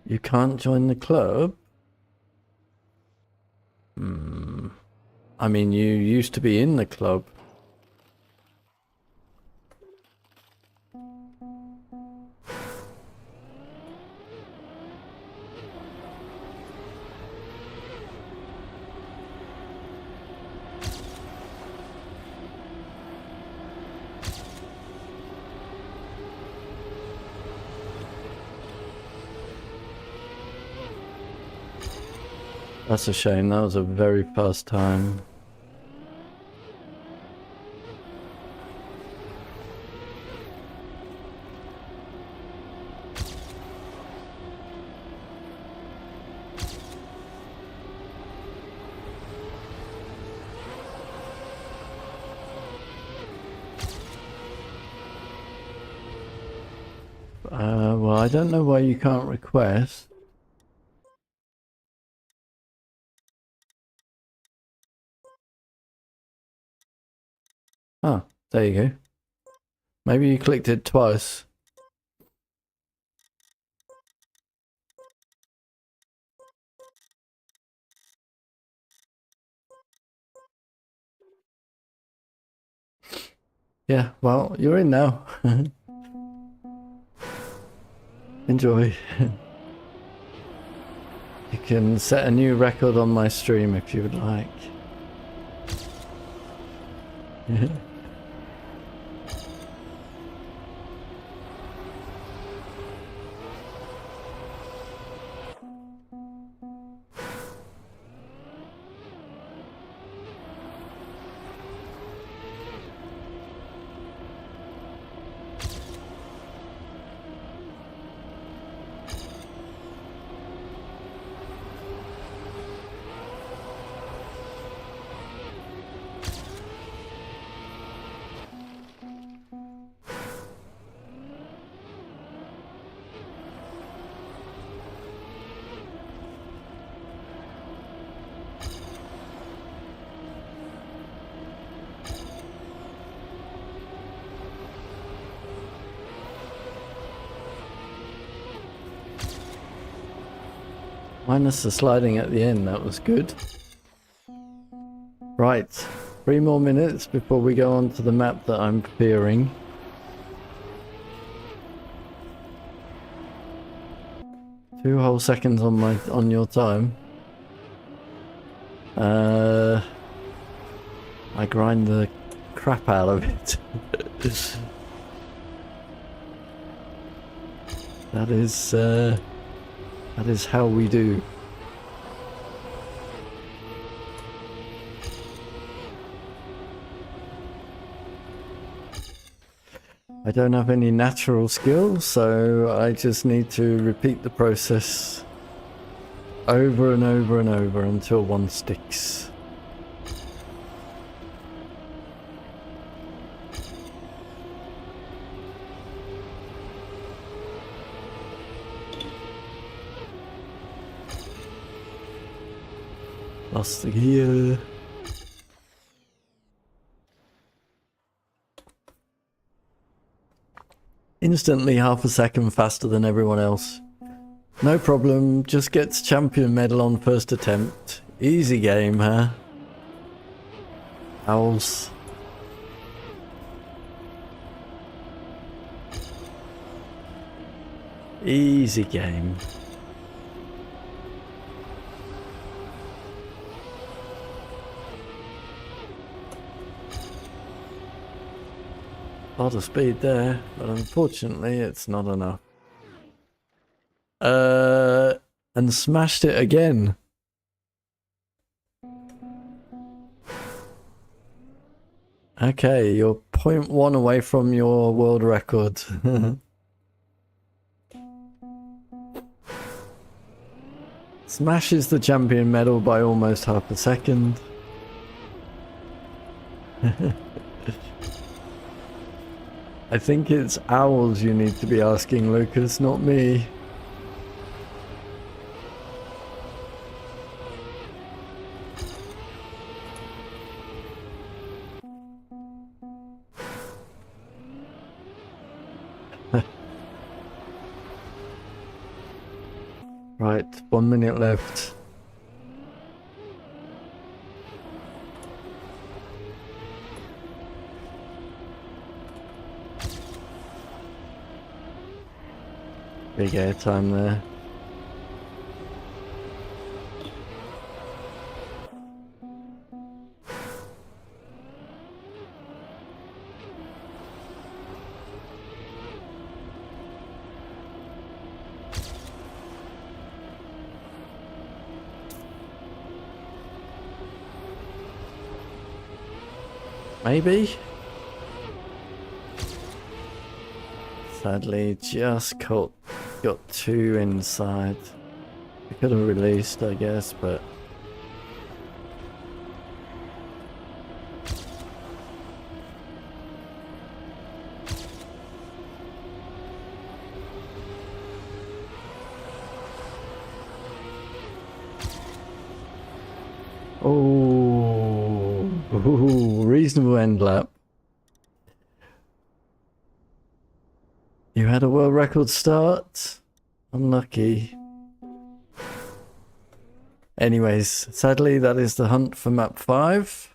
Speaker 1: You can't join the club? I mean, you used to be in the club. That's a shame, that was a very fast time. Well, I don't know why you can't request. Oh, there you go. Maybe you clicked it twice. Yeah, well, you're in now. Enjoy. You can set a new record on my stream if you would like. Minus the sliding at the end, that was good. Right, 3 more minutes before we go on to the map that I'm fearing. Two whole seconds on your time. I grind the crap out of it. That is how we do. I don't have any natural skill, so I just need to repeat the process over and over and over until one sticks. Lost the gear. Instantly half a second faster than everyone else. No problem, just gets champion medal on first attempt. Easy game, huh? Owls. Easy game. A lot of speed there, but unfortunately it's not enough. And smashed it again. Okay, you're 0.1 away from your world record. Smashes the champion medal by almost half a second. I think it's owls you need to be asking, Lucas, not me. Right, 1 minute left. Big air time there. Maybe? Sadly, just got 2 inside. I could have released, I guess, but... Oh, ooh, reasonable end lap. You had a world record start? Unlucky. Anyways, sadly that is the hunt for map 5.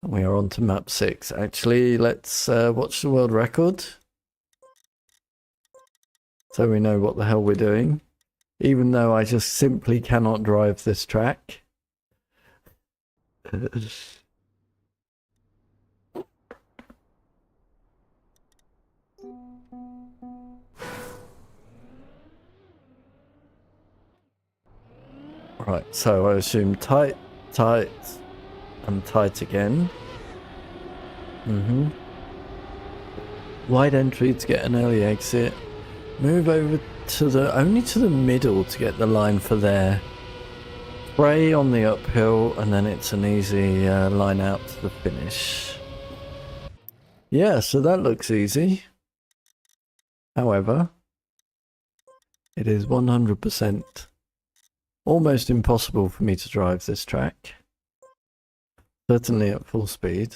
Speaker 1: And we are on to map 6. Actually, let's watch the world record. So we know what the hell we're doing. Even though I just simply cannot drive this track. Right, so I assume tight, tight, and tight again. Wide entry to get an early exit. Move over to the, only to the middle to get the line for there. Spray on the uphill, and then it's an easy line out to the finish. Yeah, so that looks easy. However, it is 100% almost impossible for me to drive this track. Certainly at full speed.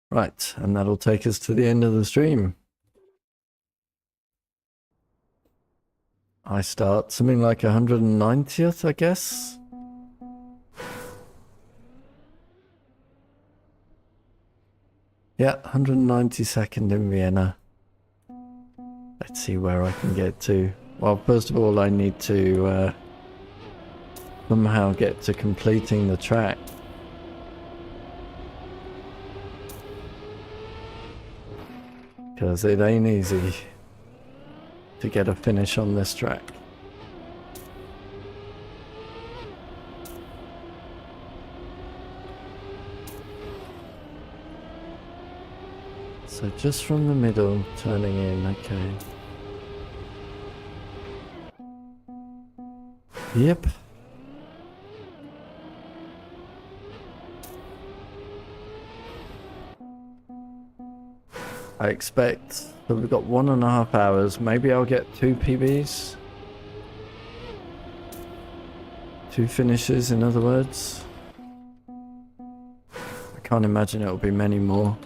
Speaker 1: Right, and that'll take us to the end of the stream. I start something like 190th, I guess. Yeah, 192nd in Vienna. Let's see where I can get to. Well, first of all, I need to somehow get to completing the track. Because it ain't easy to get a finish on this track. So just from the middle, turning in, okay. Yep. I expect that we've got 1.5 hours. Maybe I'll get 2 PBs. 2 finishes, in other words. I can't imagine it'll be many more.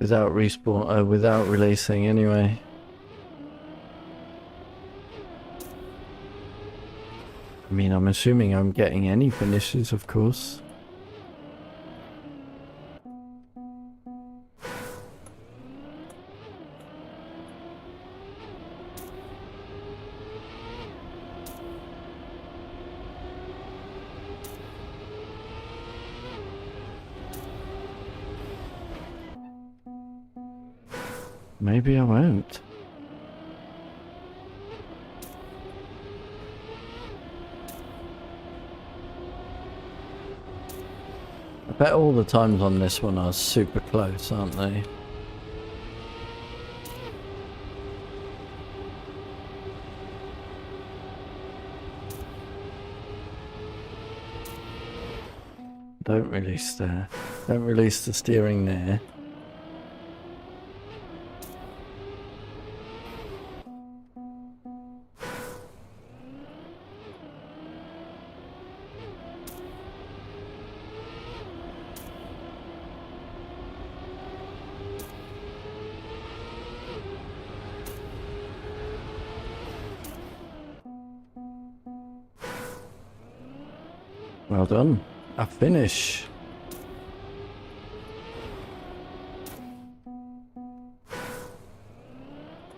Speaker 1: Without respawn, without releasing anyway. I mean, I'm assuming I'm getting any finishes, of course. Maybe I won't. I bet all the times on this one are super close, aren't they? Don't release there. Don't release the steering there. Well done. A finish.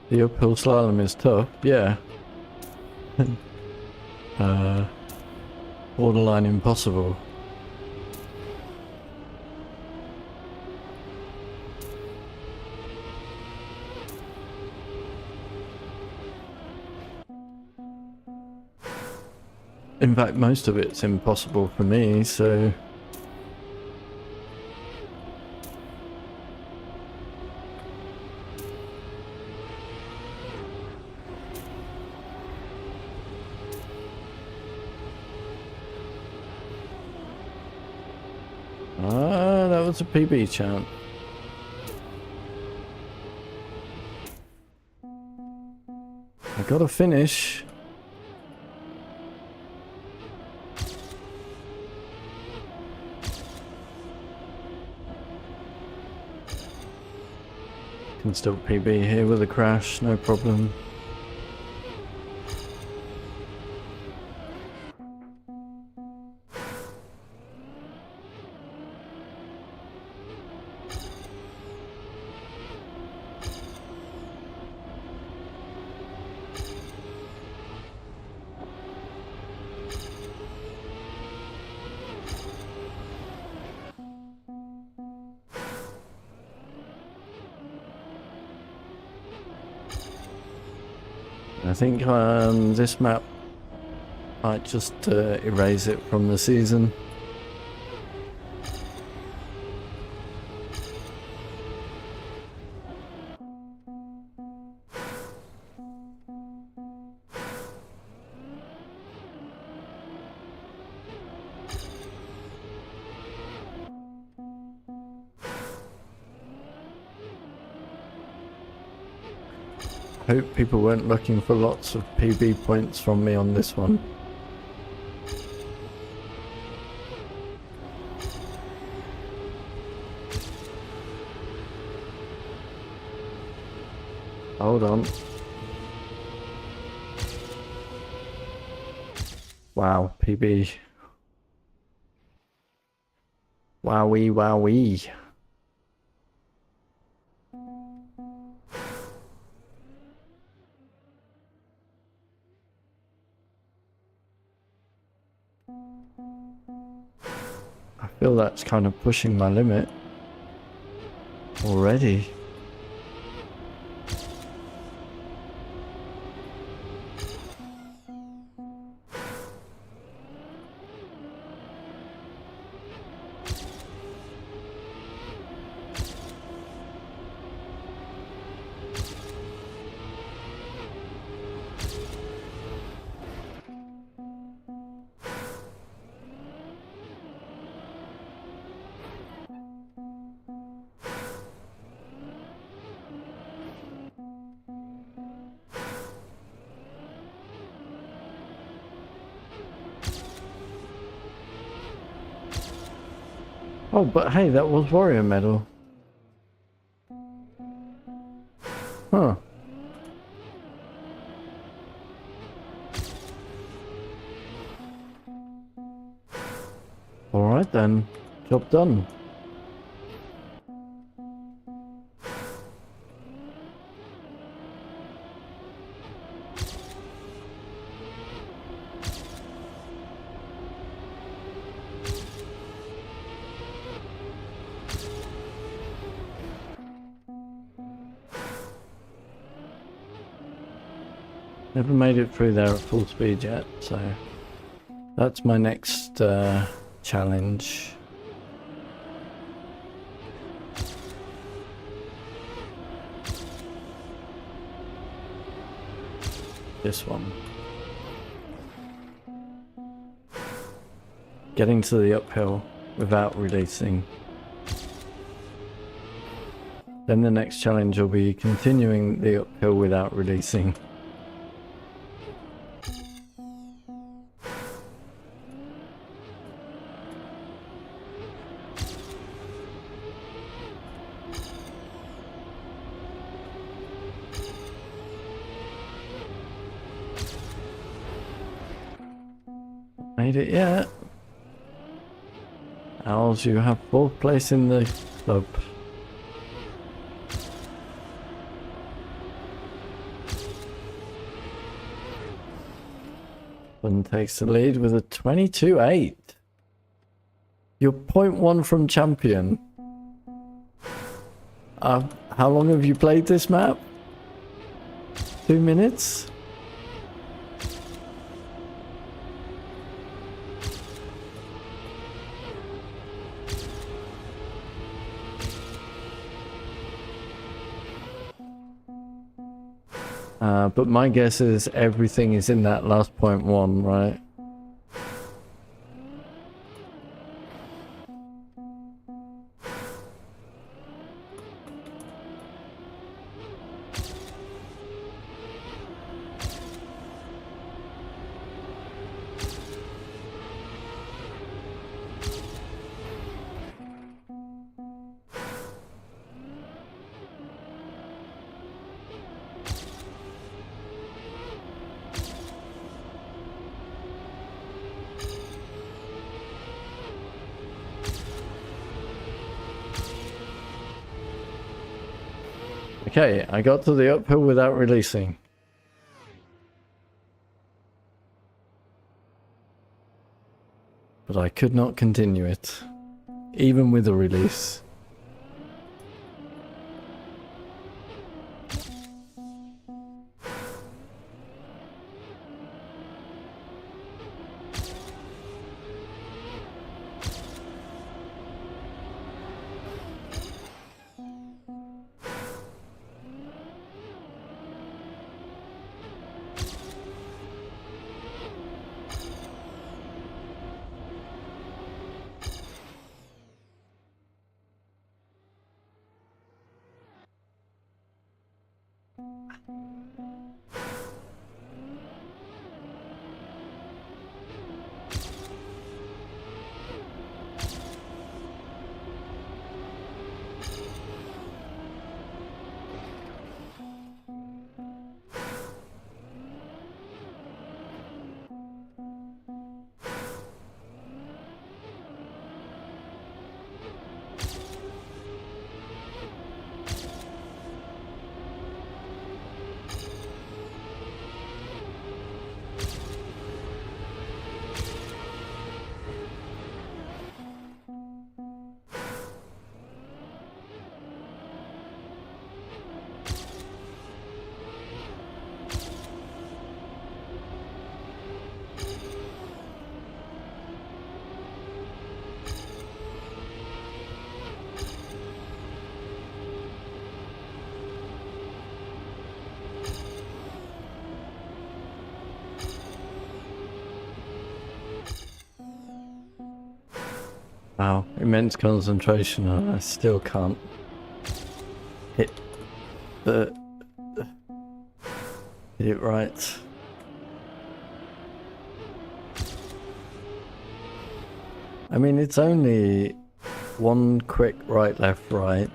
Speaker 1: The uphill slalom is tough, yeah. Borderline impossible. In fact, most of it's impossible for me, so... Ah, that was a PB chant. I gotta finish. can still PB here with a crash, no problem. I think this map might just erase it from the season. Hope people weren't looking for lots of PB points from me on this one. Hold on. Wow, PB. Wowee, wowee. I feel that's kind of pushing my limit already. Oh, but hey, that was Warrior Medal. Huh. Alright then. Job done. Never made it through there at full speed yet, so that's my next challenge. This one. Getting to the uphill without releasing. Then the next challenge will be continuing the uphill without releasing. Made it yet. Owls, you have 4th place in the club. One takes the lead with a 22-8. You're 0.1 from champion. How long have you played this map? 2 minutes? But my guess is everything is in that last 0.1, right? Okay, I got to the uphill without releasing. But I could not continue it, even with a release. Wow, immense concentration and I still can't hit the hit it right. I mean, it's only one quick right, left, right.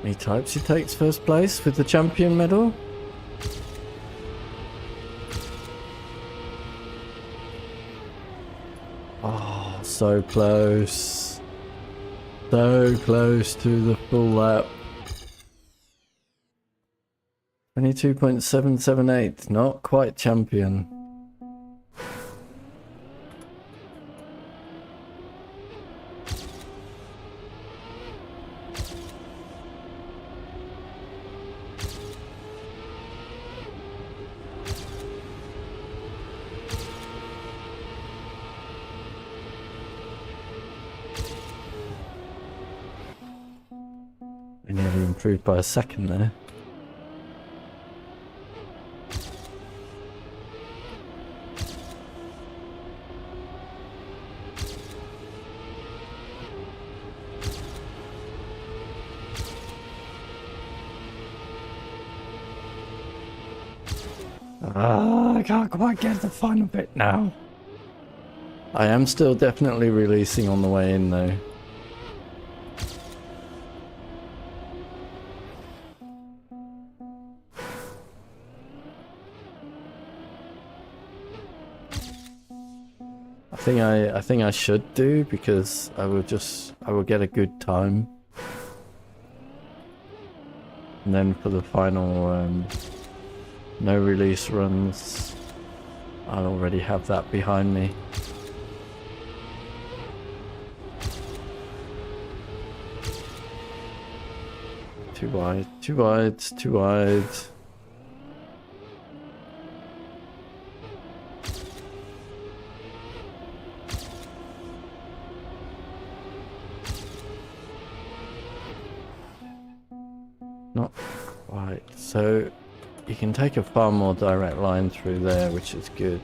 Speaker 1: He types, he takes first place with the champion medal. Oh, so close. So close to the full lap. 22.778, not quite champion. I nearly improved by a second there. I can't quite get the final bit now. I am still definitely releasing on the way in though. I think I should do, because I will get a good time. And then for the final no release runs, I'll already have that behind me. Too wide, too wide, too wide. Not quite. So you can take a far more direct line through there, which is good.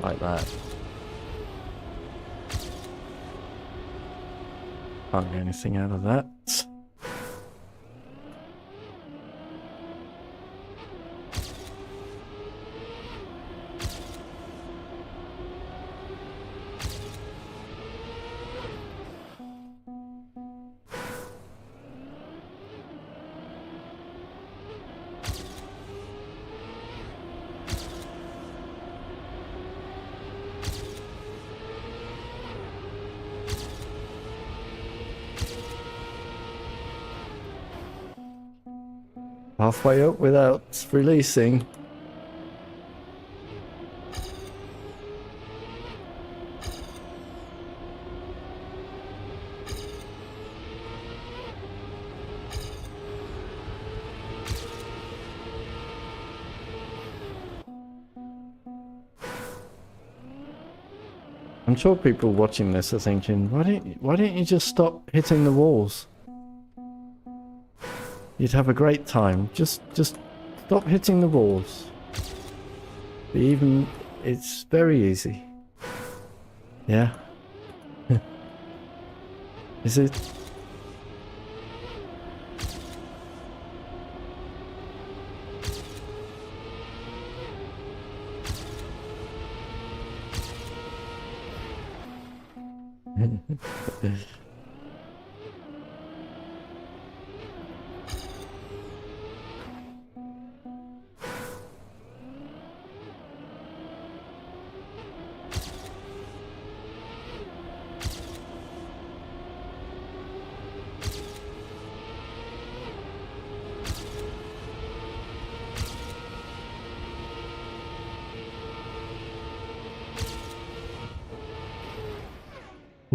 Speaker 1: Like that. Can't get anything out of that. Halfway up without releasing. I'm sure people watching this are thinking, why don't you just stop hitting the walls? You'd have a great time. Just stop hitting the walls. It's very easy. Yeah. Is it?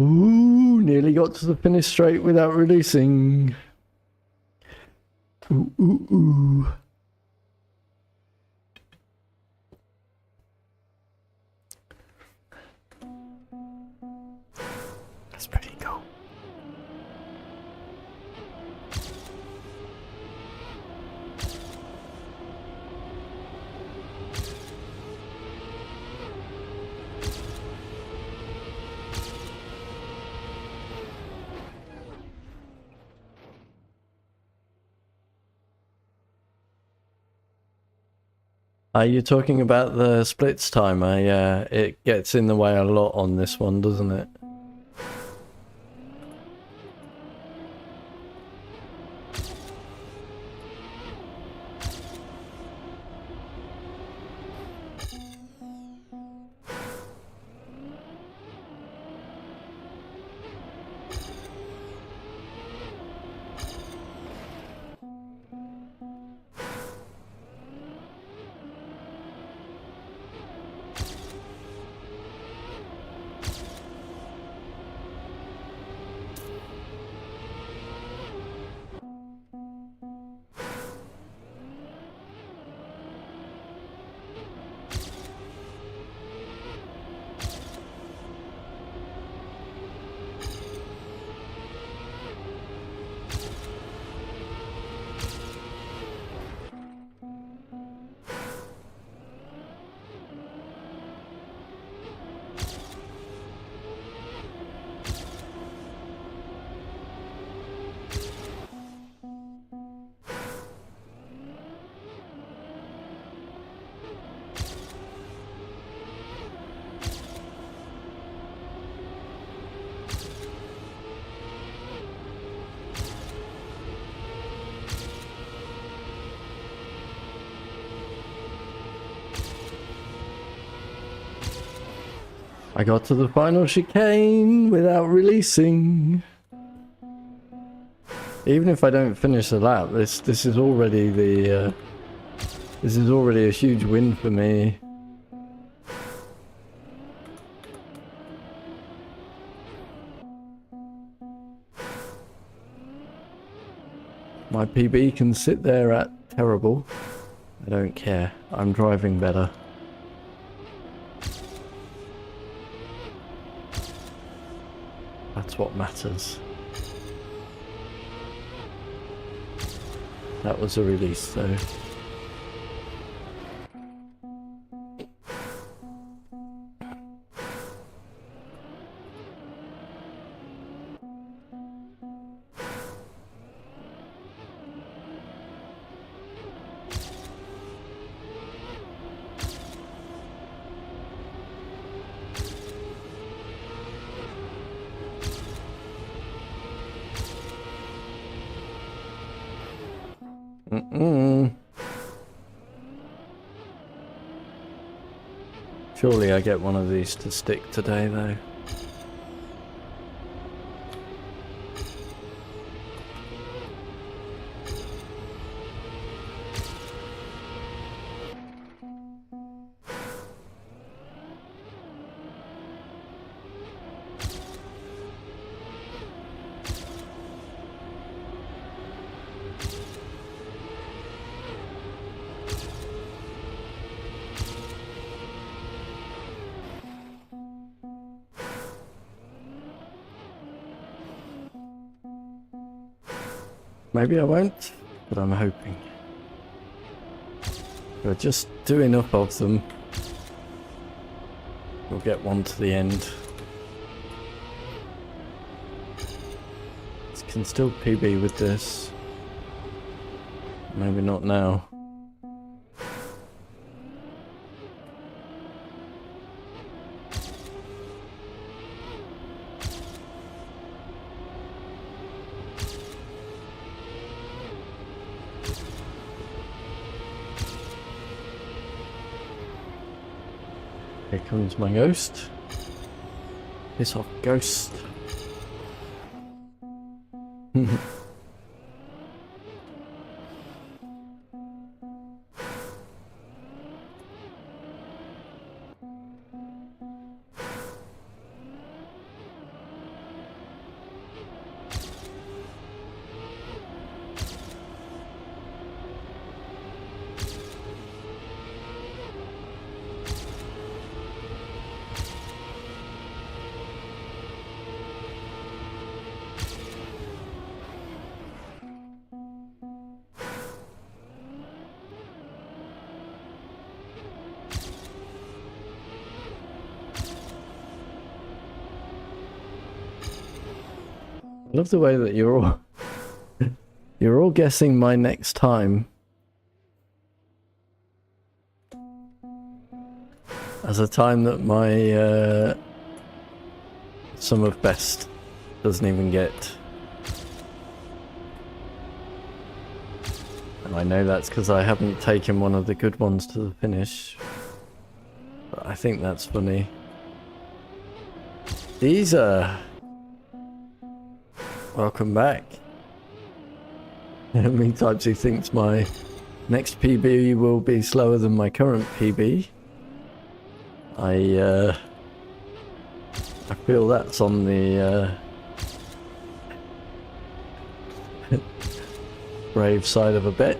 Speaker 1: Ooh, nearly got to the finish straight without releasing. Ooh, ooh, ooh. That's pretty cool. Are you talking about the splits timer? Yeah, it gets in the way a lot on this one, doesn't it? I got to the final chicane without releasing. Even if I don't finish the lap, this is already the this is already a huge win for me. My PB can sit there at terrible. I don't care. I'm driving better. That's what matters. That was a release though. Surely I get one of these to stick today though. Maybe I won't, but I'm hoping. If I just do enough of them, we'll get one to the end. Can still PB with this. Maybe not now. Here comes my ghost. Piss off, ghost. I love the way that you're all guessing my next time as a time that my sum of best doesn't even get. And I know that's because I haven't taken one of the good ones to the finish. But I think that's funny. These are... Welcome back. Me Typesy thinks my next PB will be slower than my current PB. I feel that's on the brave side of a bet.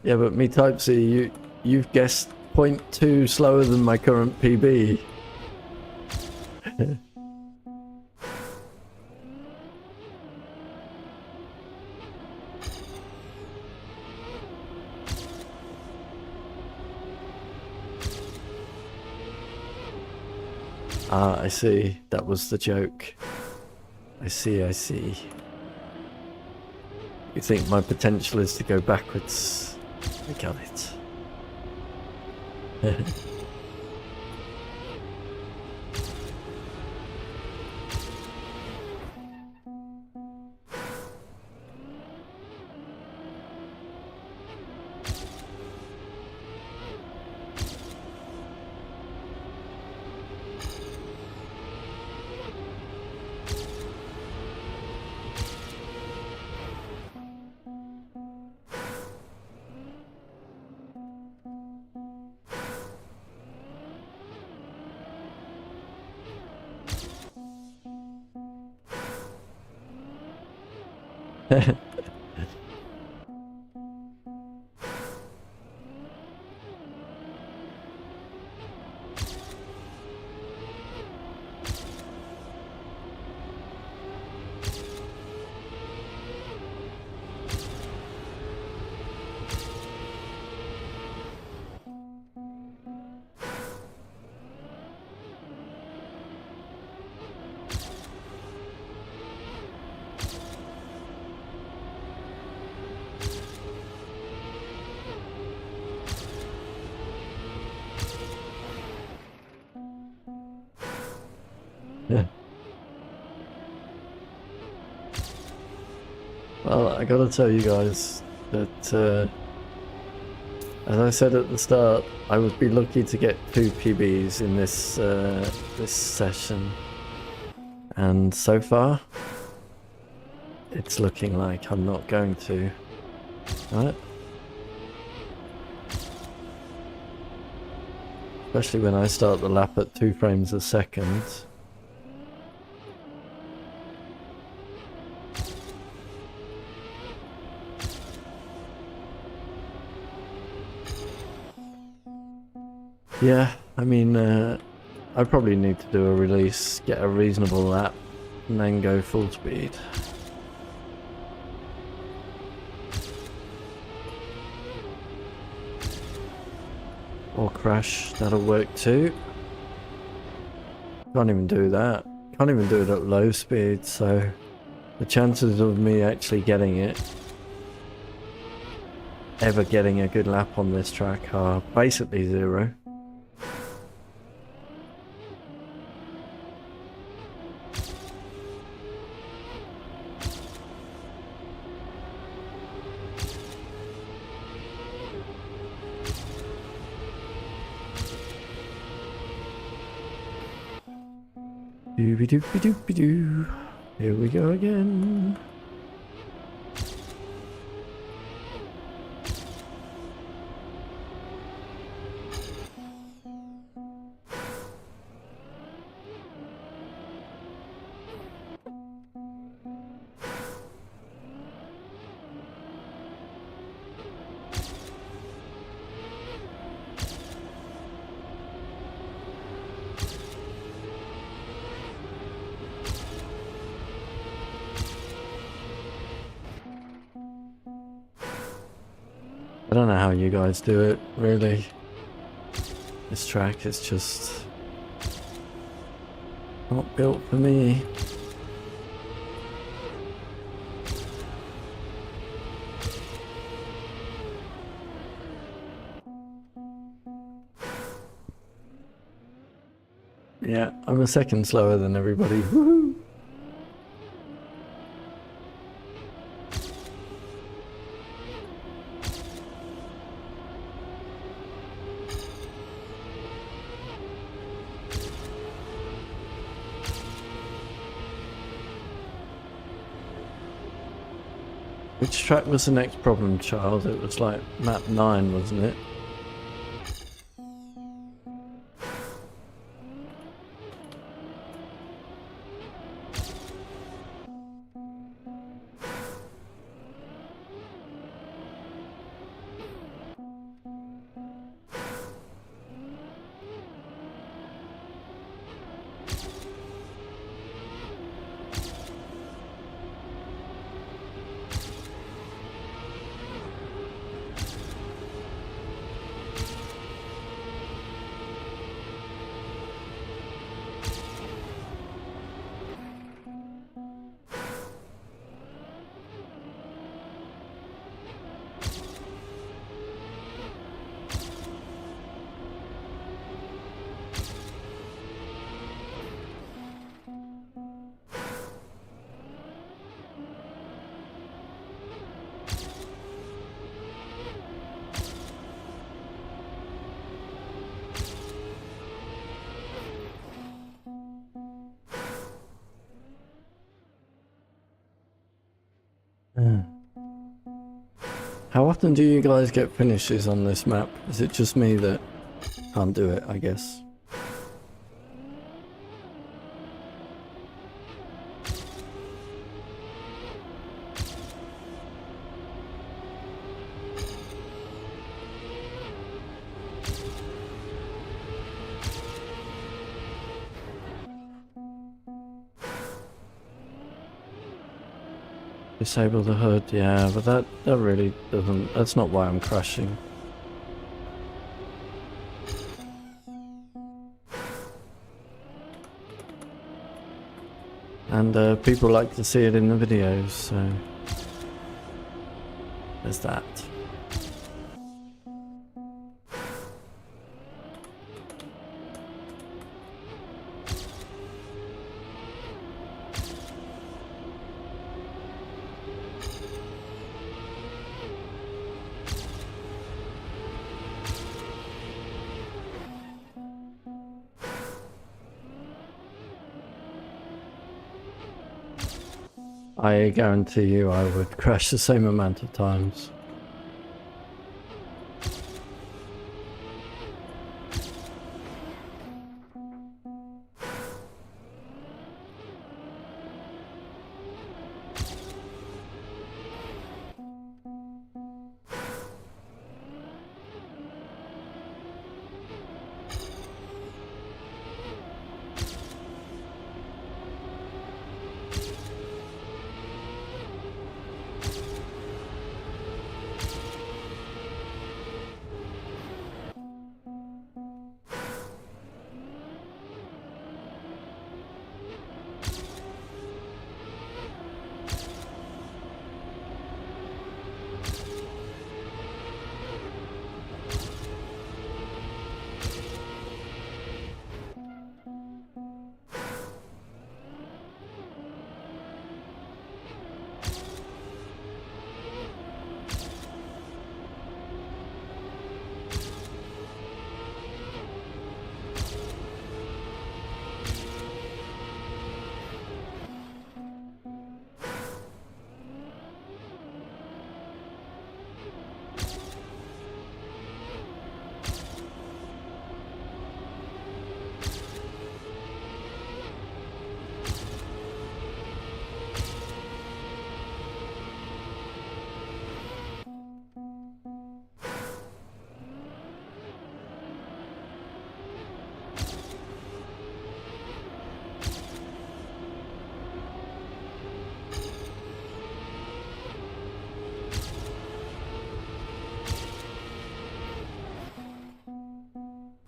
Speaker 1: Yeah, but me Typesy, you've guessed 0.2 slower than my current PB. Ah, I see. That was the joke. I see, I see. You think my potential is to go backwards? I got it. Well, I gotta tell you guys that, as I said at the start, I would be lucky to get 2 PBs in this this session, and so far, it's looking like I'm not going to. Right? Especially when I start the lap at 2 frames a second. Yeah, I mean, I probably need to do a release, get a reasonable lap, and then go full speed. Or crash, that'll work too. Can't even do that. Can't even do it at low speed, so the chances of me actually getting it, ever getting a good lap on this track, are basically zero. Doobie doobie doobie doo. Here we go again. I don't know how you guys do it, really. This track is just not built for me. Yeah, I'm a second slower than everybody. Woohoo! Which track was the next problem child? It was like map 9, wasn't it? Yeah. How often do you guys get finishes on this map? Is it just me that can't do it, I guess? Disable the hood, yeah, but that really doesn't, that's not why I'm crashing. And people like to see it in the videos, so there's that. I guarantee you I would crash the same amount of times.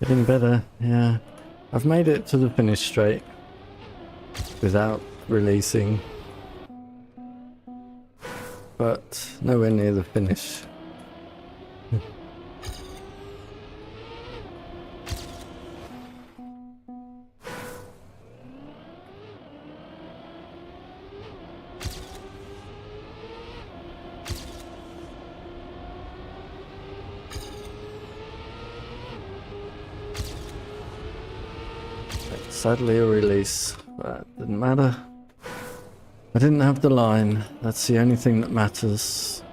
Speaker 1: Getting better, yeah. I've made it to the finish straight without releasing, but nowhere near the finish. Sadly a release, but didn't matter. I didn't have the line, that's the only thing that matters.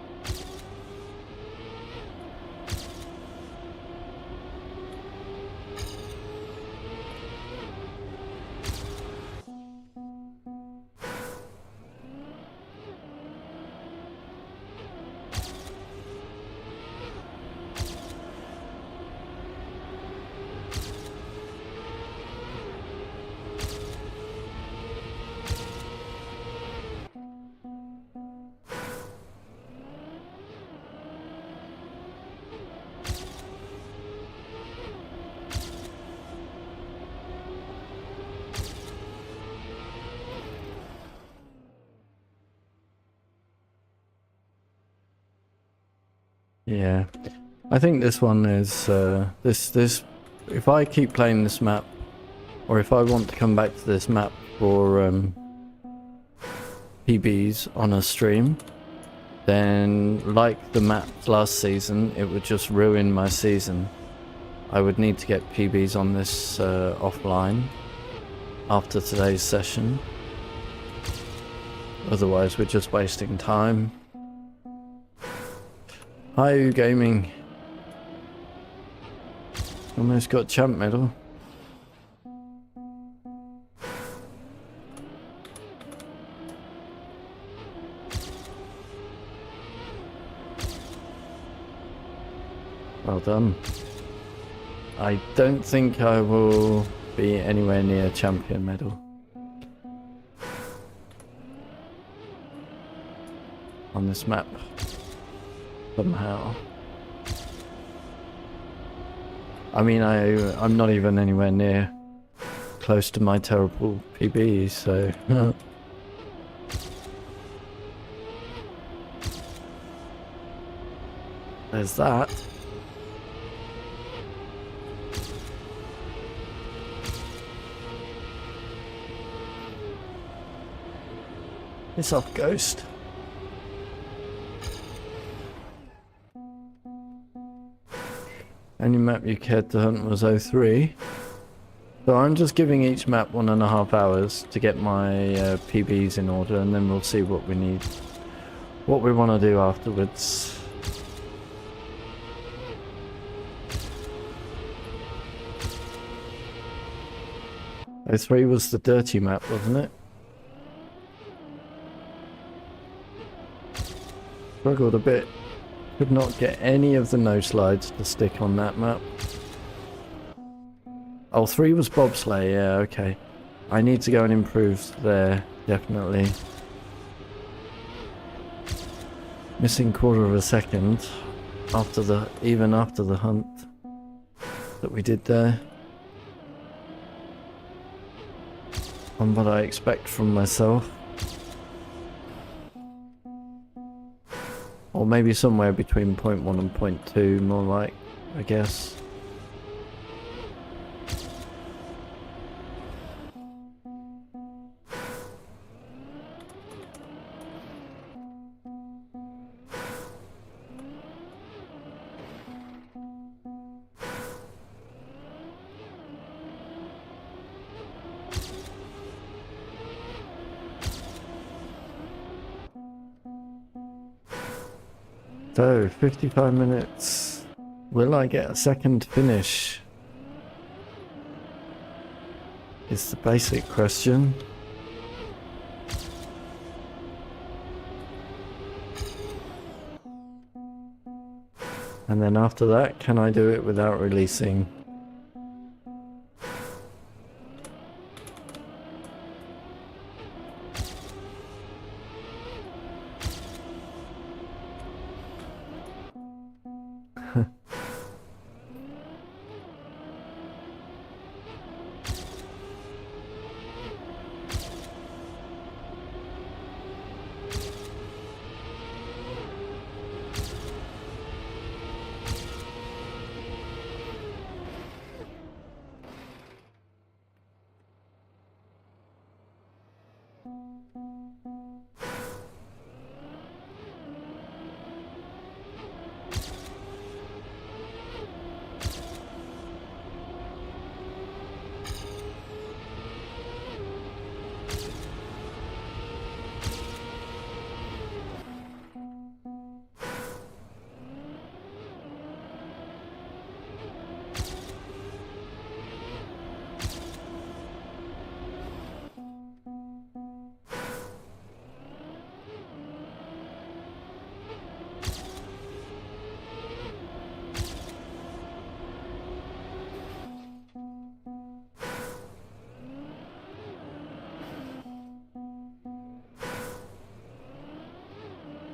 Speaker 1: Yeah, I think this one is, this, if I keep playing this map, or if I want to come back to this map for, PBs on a stream, then, like the maps last season, it would just ruin my season. I would need to get PBs on this, offline, after today's session. Otherwise, we're just wasting time. Hi, Gaming. Almost got champ medal. Well done. I don't think I will be anywhere near champion medal on this map. Somehow. I mean, I'm not even anywhere near close to my terrible PB, so... There's that. It's off Ghost. Any map you cared to hunt was 03. So I'm just giving each map 1.5 hours to get my PBs in order, and then we'll see what we need, what we want to do afterwards. O3 was the dirty map, wasn't it? Struggled a bit. Could not get any of the no slides to stick on that map. Oh, 3 was bobsleigh, yeah, okay. I need to go and improve there, definitely. Missing 1/4 of a second after the, even after the hunt that we did there. On what I expect from myself. Or maybe somewhere between 0.1 and 0.2, more like, I guess. So, 55 minutes. Will I get a second finish? Is the basic question. And then after that, can I do it without releasing?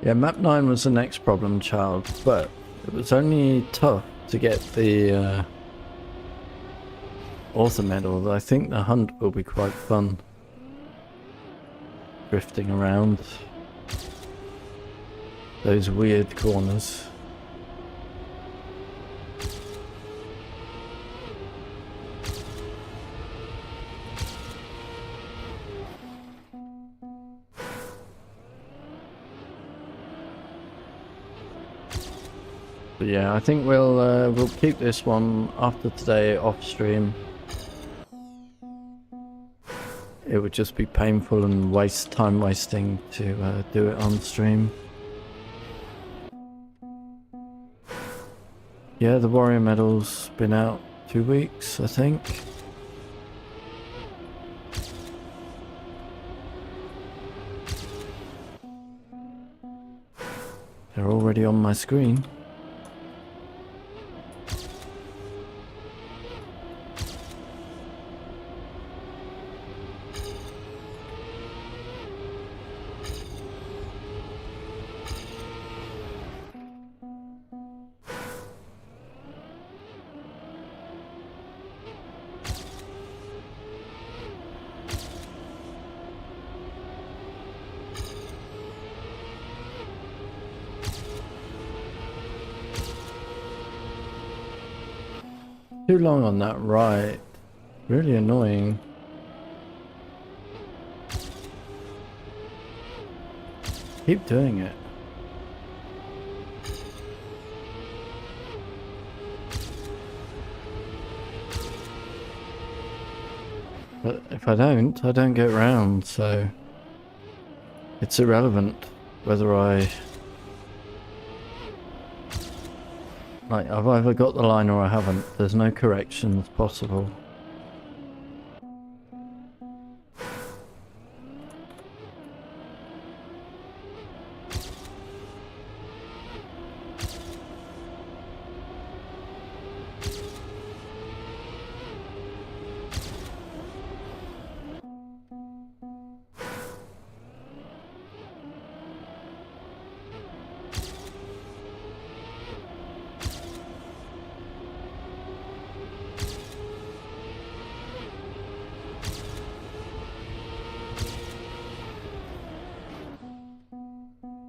Speaker 1: Yeah, map 9 was the next problem child, but it was only tough to get the author medal. I think the hunt will be quite fun. Drifting around those weird corners. But yeah, I think we'll keep this one after today off stream. It would just be painful and time wasting to do it on stream. Yeah, the warrior medal's been out 2 weeks, I think. They're already on my screen. Too long on that right. Really annoying. Keep doing it. But if I don't get round, so it's irrelevant whether like, I've either got the line or I haven't. There's no corrections possible.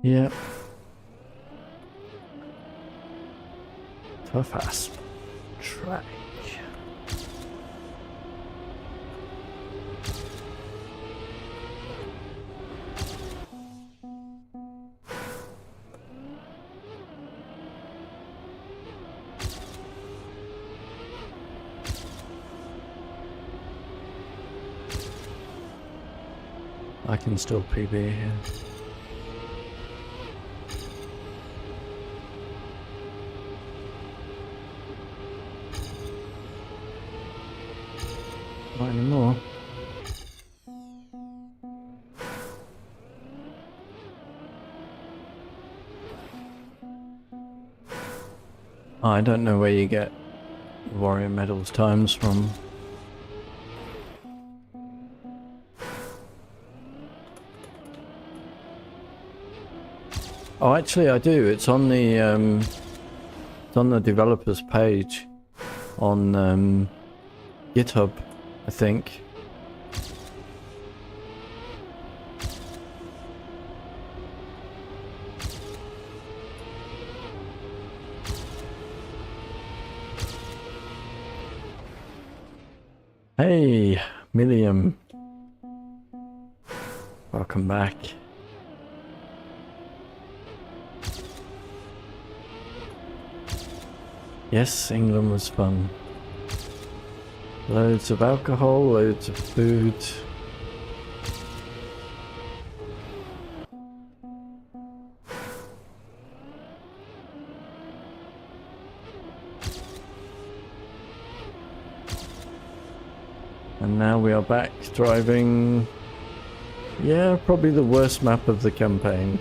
Speaker 1: Yep. Tough ass track. I can still PB here. Not anymore. I don't know where you get warrior medals times from. Oh, actually, I do. It's on the developers page on GitHub, I think. Hey, Milliam. I'll come back. Yes, England was fun. Loads of alcohol, loads of food. And now we are back driving, yeah, probably the worst map of the campaign.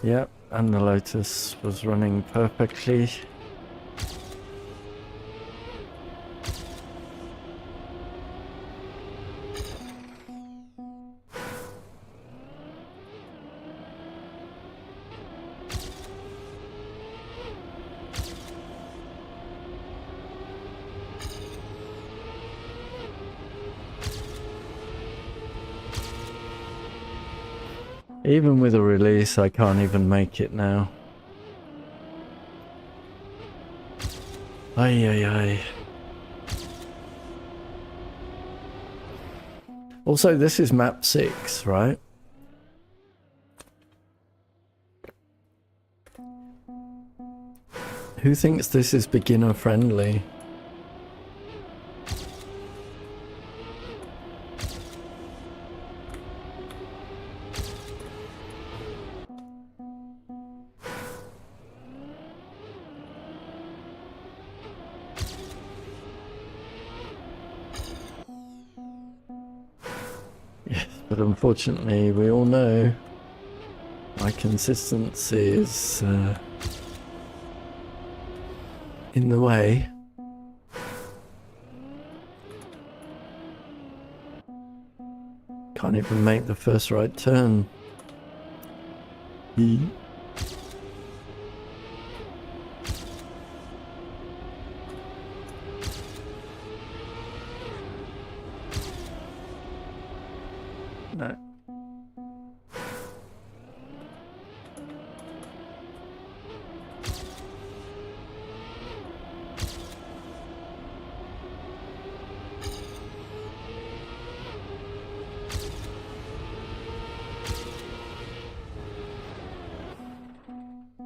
Speaker 1: Yep, and the Lotus was running perfectly. Even with a release, I can't even make it now. Ay, ay, ay. Also, this is map 6, right? Who thinks this is beginner friendly? But unfortunately, we all know my consistency is in the way. Can't even make the first right turn. No.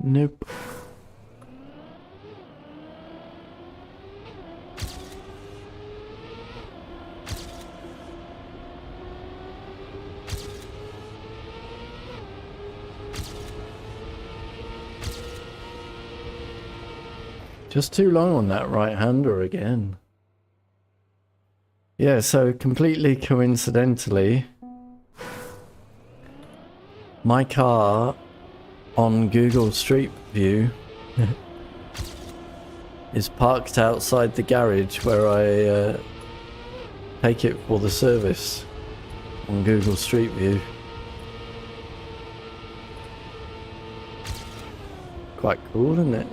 Speaker 1: Nope. Just too long on that right-hander again. Yeah, so completely coincidentally, my car on Google Street View is parked outside the garage where I take it for the service on Google Street View. Quite cool, isn't it?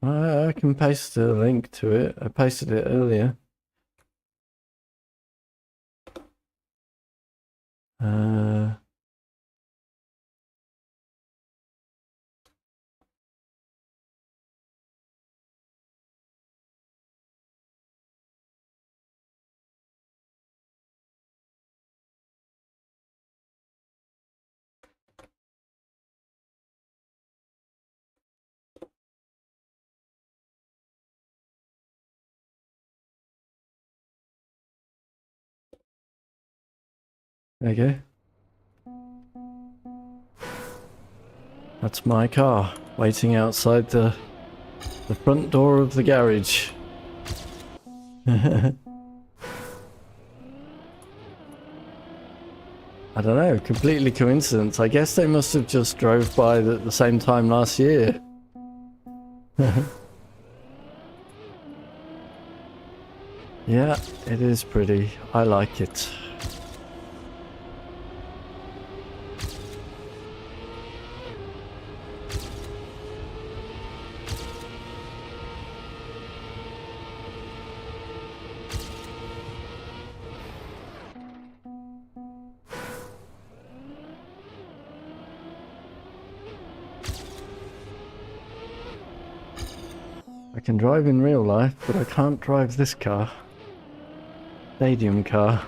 Speaker 1: I can paste a link to it. I pasted it earlier. There you go. That's my car, waiting outside the front door of the garage. I don't know, completely coincidence. I guess they must have just drove by at the same time last year. Yeah, it is pretty. I like it. I can drive in real life, but I can't drive this car. Stadium car.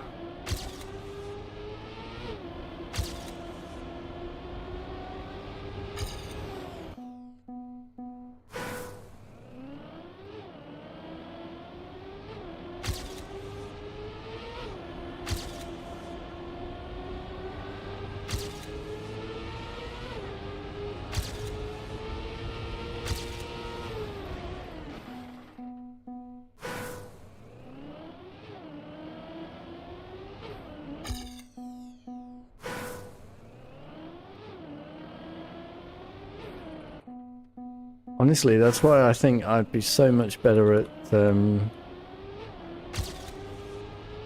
Speaker 1: Honestly, that's why I think I'd be so much better at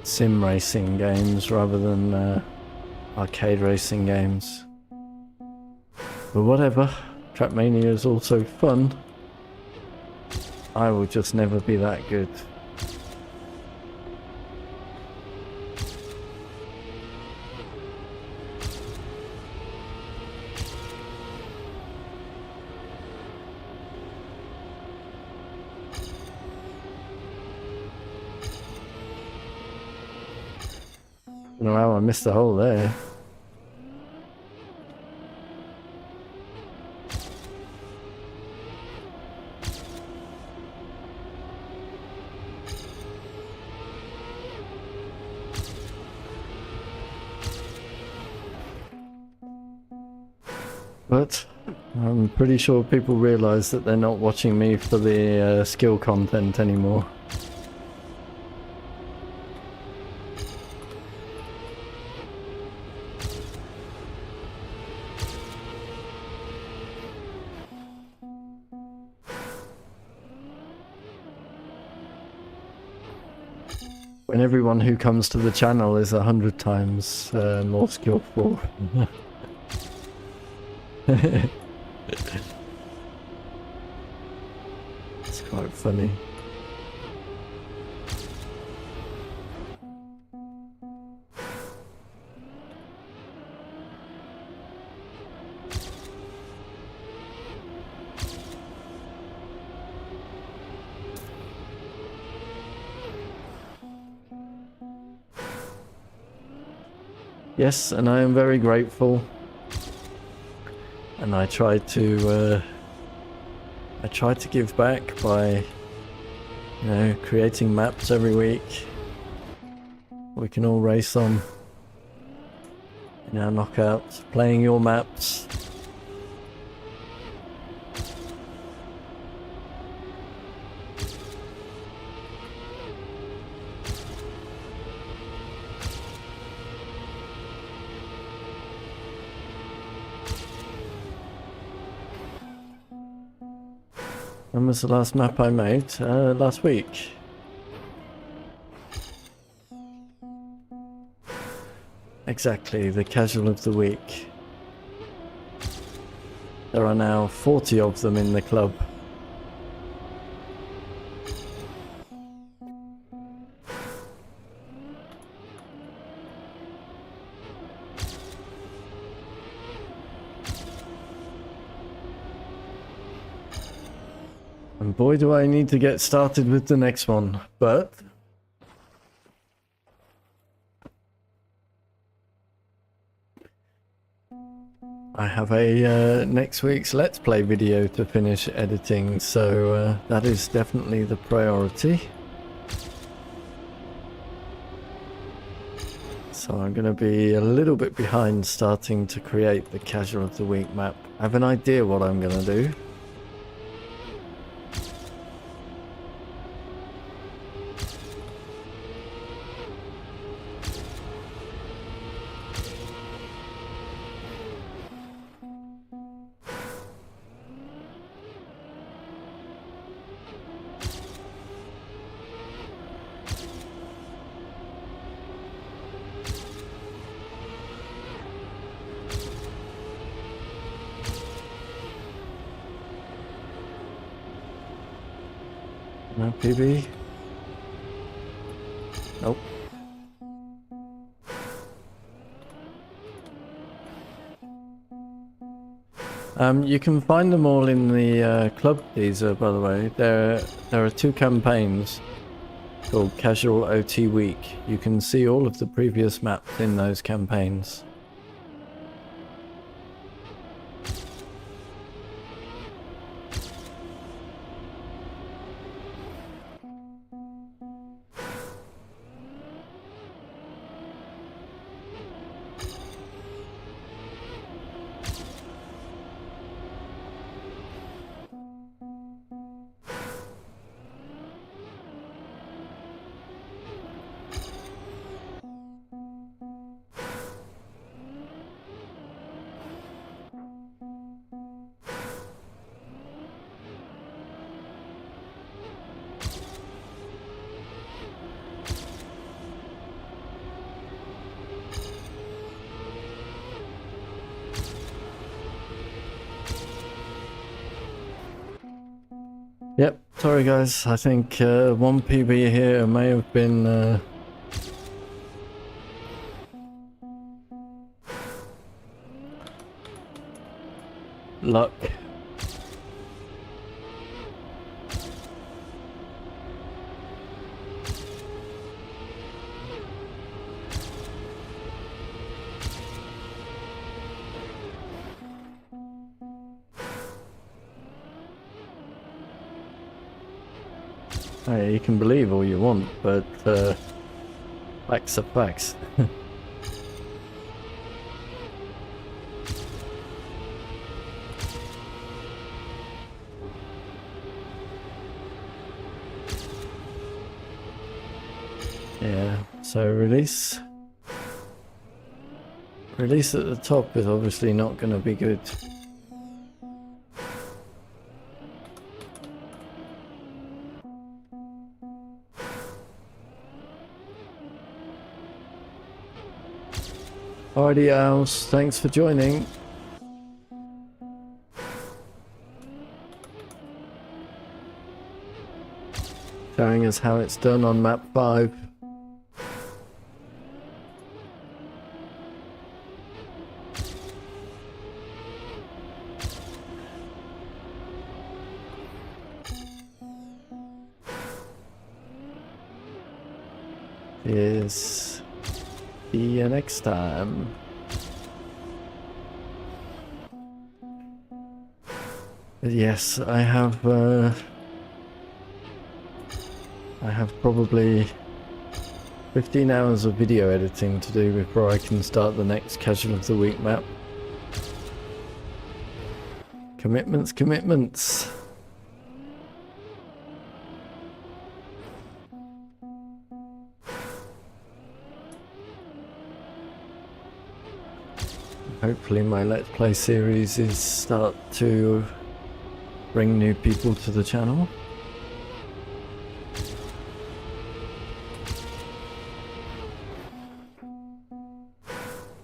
Speaker 1: sim racing games rather than arcade racing games. But whatever, Trackmania is also fun. I will just never be that good. I don't know how I missed the hole there. But I'm pretty sure people realise that they're not watching me for the skill content anymore. When everyone who comes to the channel is 100 times more skillful. It's quite funny. Yes, and I am very grateful. And I try to give back by, you know, creating maps every week we can all race on in our knockouts, playing your maps. When was the last map I made? Last week. Exactly, the casual of the week. There are now 40 of them in the club. And boy do I need to get started with the next one, but I have a next week's Let's Play video to finish editing, so that is definitely the priority. So I'm going to be a little bit behind starting to create the Casual of the Week map. I have an idea what I'm going to do. No PB? Nope. You can find them all in the club teaser, by the way. There are 2 campaigns called Casual OT Week. You can see all of the previous maps in those campaigns. Yep, sorry guys, I think 1 PB here may have been luck. Hey, you can believe all you want, but facts are facts. Yeah, so release at the top is obviously not going to be good. Alrighty, Owls, thanks for joining. Showing us how it's done on map 5. Yes. See you next time. Yes, I have probably 15 hours of video editing to do before I can start the next Casual of the Week map. Commitments, commitments. Hopefully my Let's Play series is start to bring new people to the channel.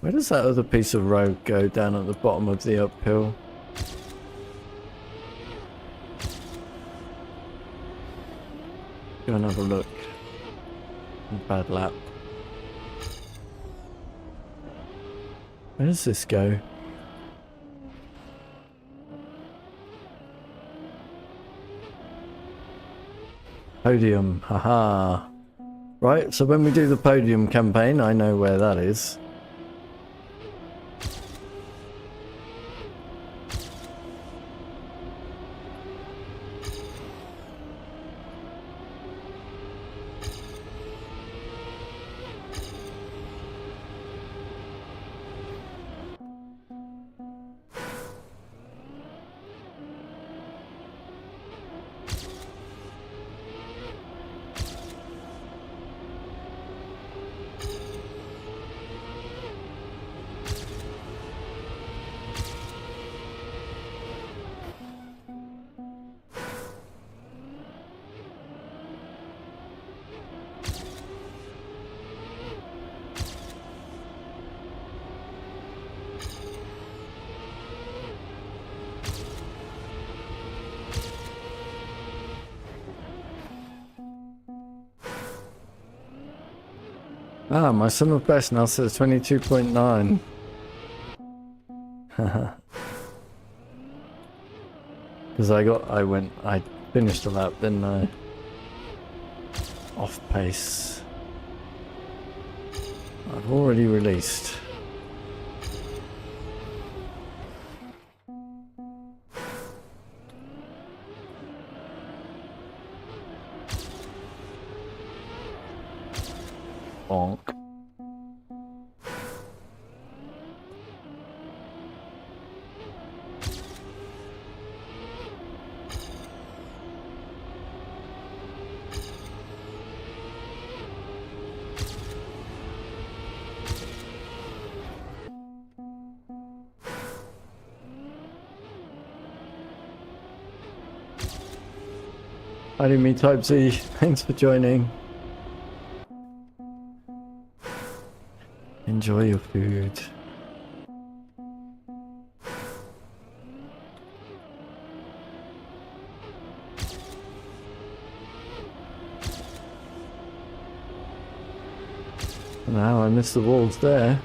Speaker 1: Where does that other piece of road go down at the bottom of the uphill? Go and have a look. Bad lap. Where does this go? Podium, haha. Right, so when we do the podium campaign, I know where that is. Ah, my sum of best now says 22.9. Because I finished the lap, didn't I? Off pace. I've already released. Bonk. Hi to me, Type Z. Thanks for joining. Enjoy your food. Now I missed the walls there.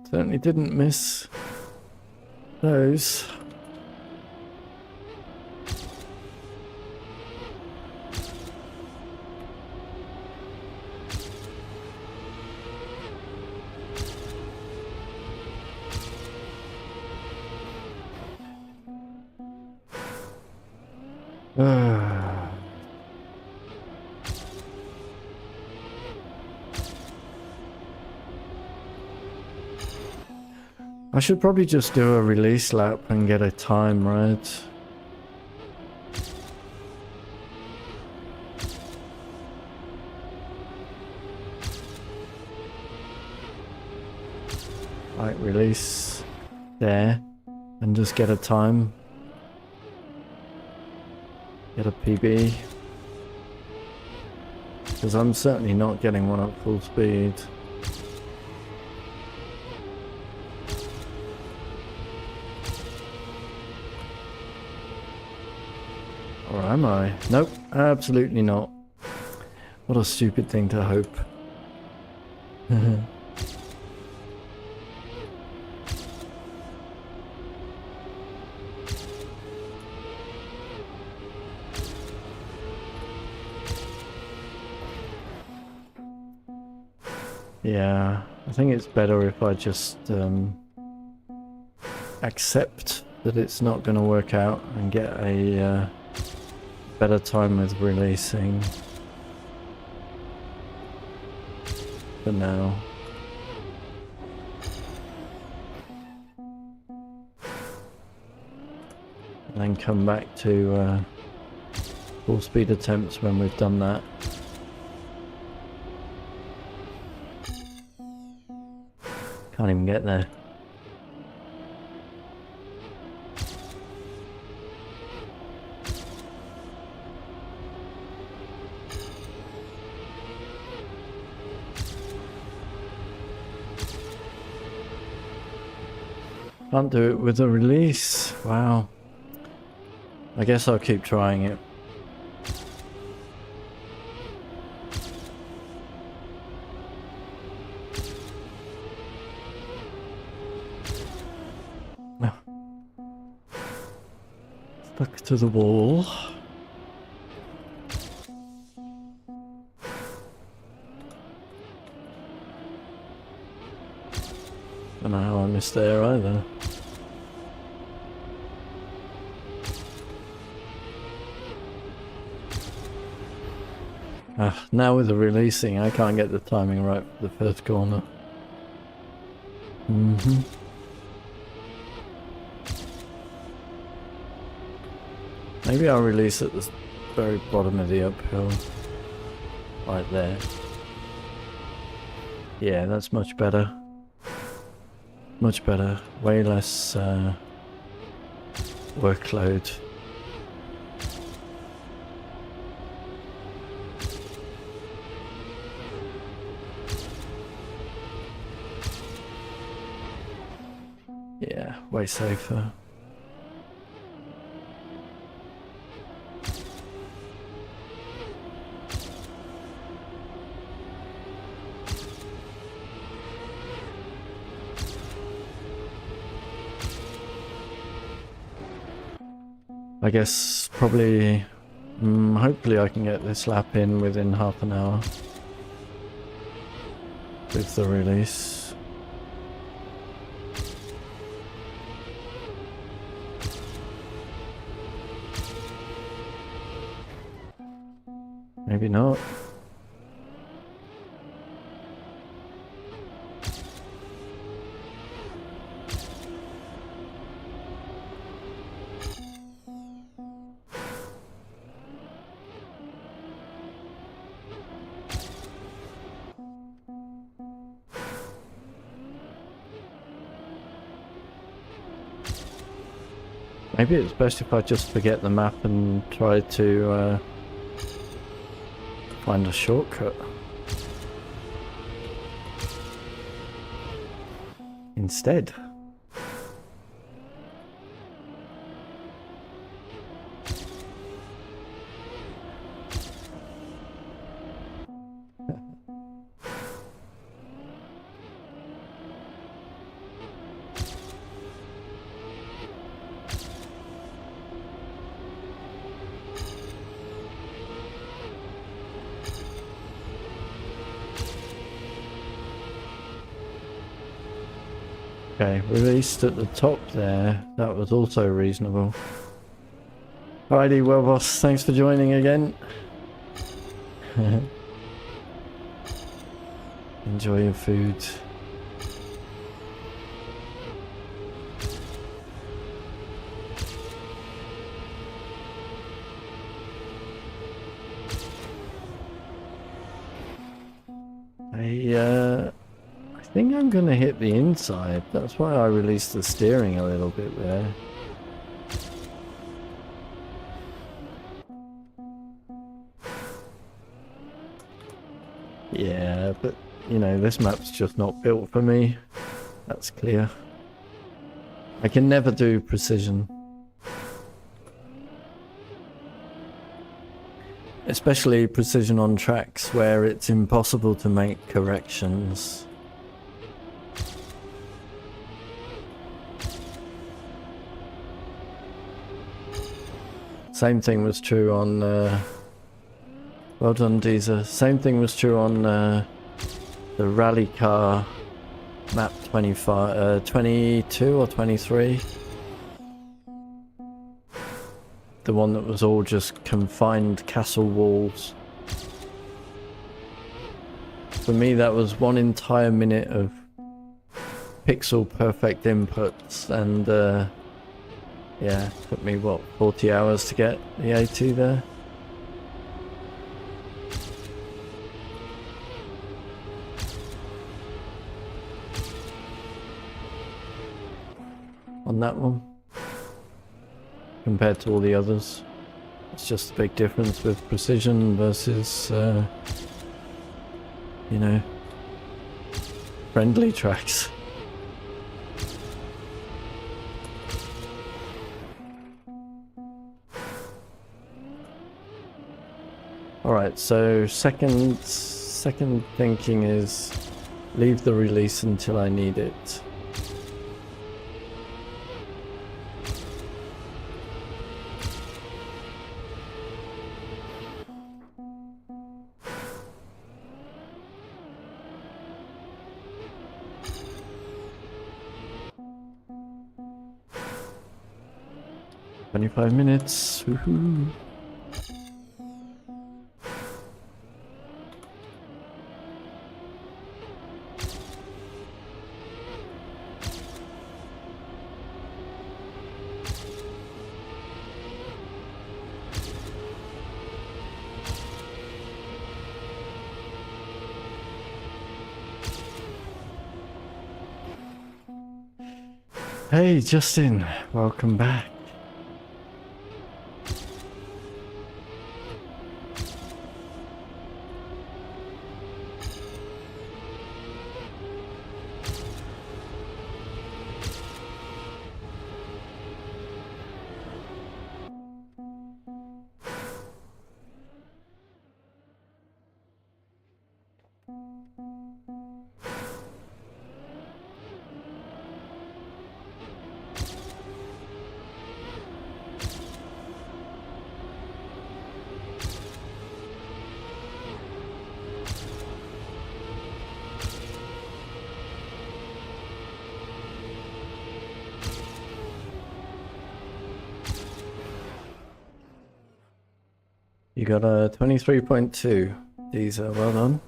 Speaker 1: Certainly didn't miss those. I should probably just do a release lap and get a time, right? Right, release there and just get a time. Get a PB. Because I'm certainly not getting one at full speed. Or am I? Nope, absolutely not. What a stupid thing to hope. Yeah, I think it's better if I just accept that it's not going to work out and get a better time with releasing for now. And then come back to full speed attempts when we've done that. Can't even get there. Can't do it with a release. Wow. I guess I'll keep trying it. Stuck to the wall. I don't know how I missed there either. Now with the releasing, I can't get the timing right for the first corner. Maybe I'll release at the very bottom of the uphill. Right there. Yeah, that's much better. Much better. Way less workload. Yeah, way safer. I guess probably, hopefully I can get this lap in within half an hour with the release. Maybe not. Maybe it's best if I just forget the map and try to find a shortcut instead. Okay, released at the top there. That was also reasonable. Alrighty, well boss, thanks for joining again. Enjoy your food. I think I'm gonna hit the inside. That's why I released the steering a little bit there. Yeah, but you know, this map's just not built for me. That's clear. I can never do precision. Especially precision on tracks where it's impossible to make corrections. Same thing was true on, well done Deezer. Same thing was true on the rally car map 25, 22 or 23. The one that was all just confined castle walls. For me that was one entire minute of pixel perfect inputs, and yeah, took me what, 40 hours to get the 80 there. On that one, compared to all the others. It's just a big difference with precision versus, you know, friendly tracks. Alright, so second thinking is leave the release until I need it. "25 minutes, woohoo!" Hey Justin, welcome back. You got a 23.2. These are well done.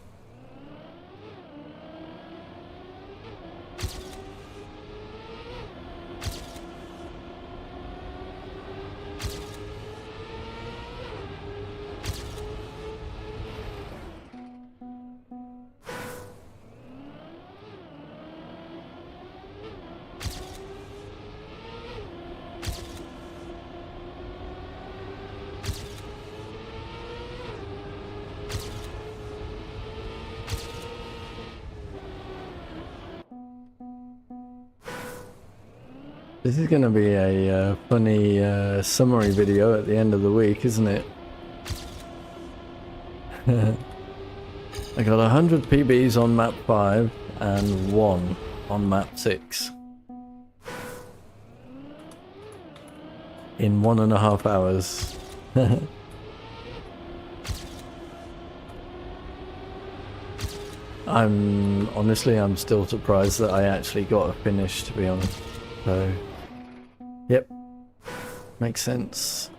Speaker 1: This is going to be a funny summary video at the end of the week, isn't it? I got 100 PBs on map 5 and 1 on map 6. In 1.5 hours. I'm still surprised that I actually got a finish, to be honest. So, yep, makes sense.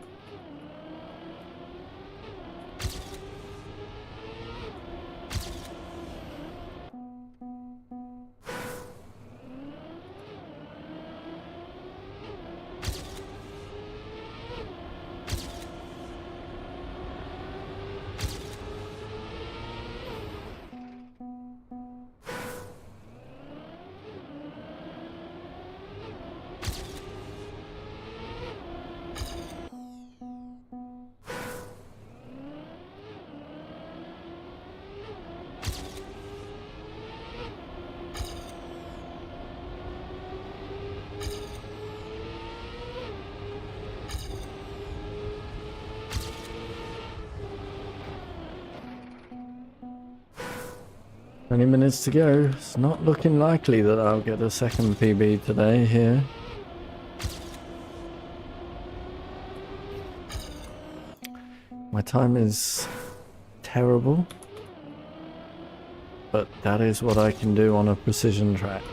Speaker 1: Twenty minutes to go. It's not looking likely that I'll get a second PB today here. My time is terrible, but that is what I can do on a precision track.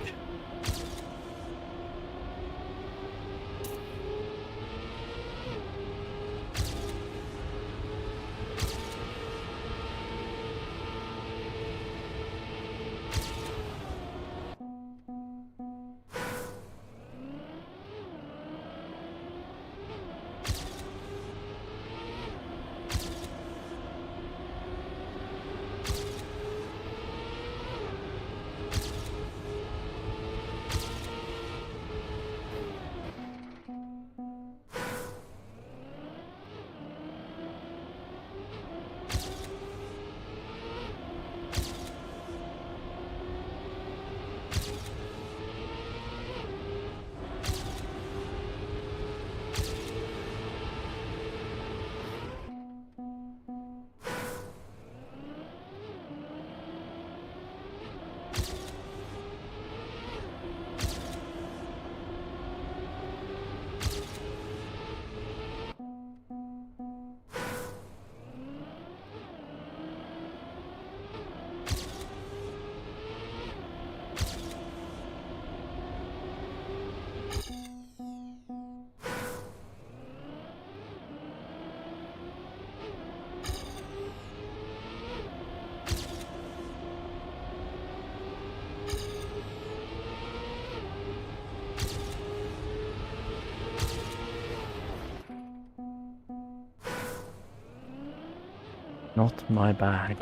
Speaker 1: Not my bag.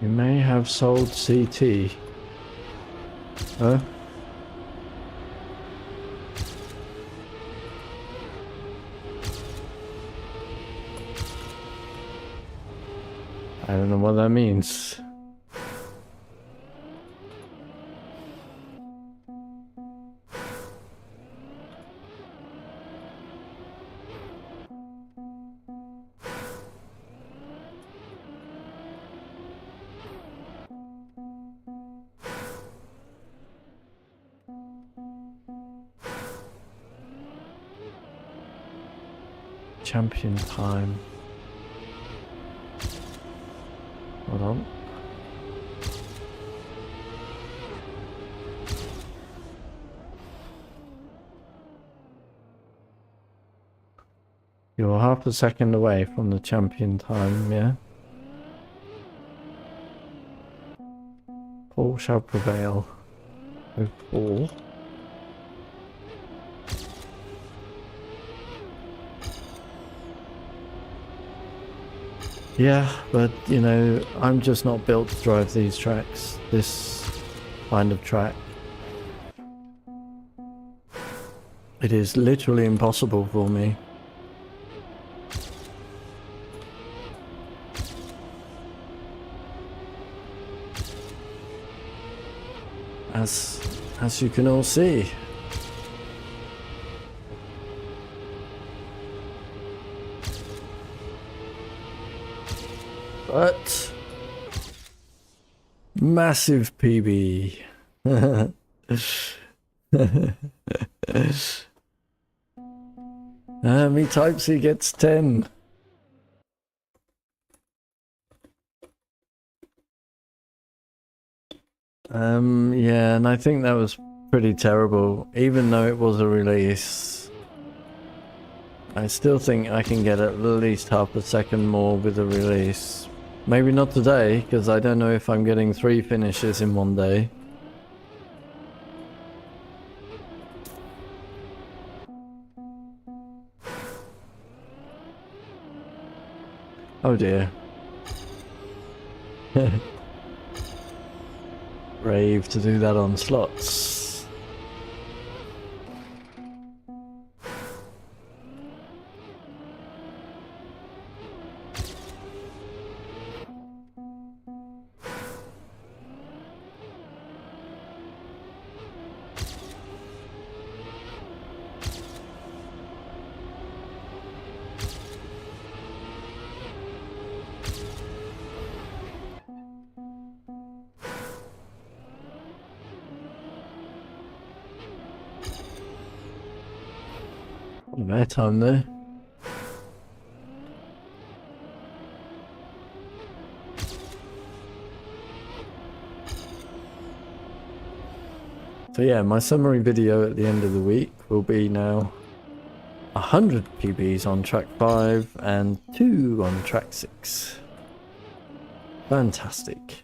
Speaker 1: You may have sold CT. Huh? I don't know what that means. champion time. Hold on. You're half a second away from the champion time, yeah? Paul shall prevail. Oh, Paul. Yeah, but, you know, I'm just not built to drive these tracks. This kind of track. It is literally impossible for me. As you can all see. But massive PB. Me Type C gets 10. Yeah, and I think that was pretty terrible. Even though it was a release, I still think I can get at least half a second more with a release. Maybe not today, because I don't know if I'm getting 3 finishes in one day. Oh dear. Brave to do that on slots. Airtime there. So yeah, my summary video at the end of the week will be now 100 PBs on track 5 and 2 on track 6. Fantastic.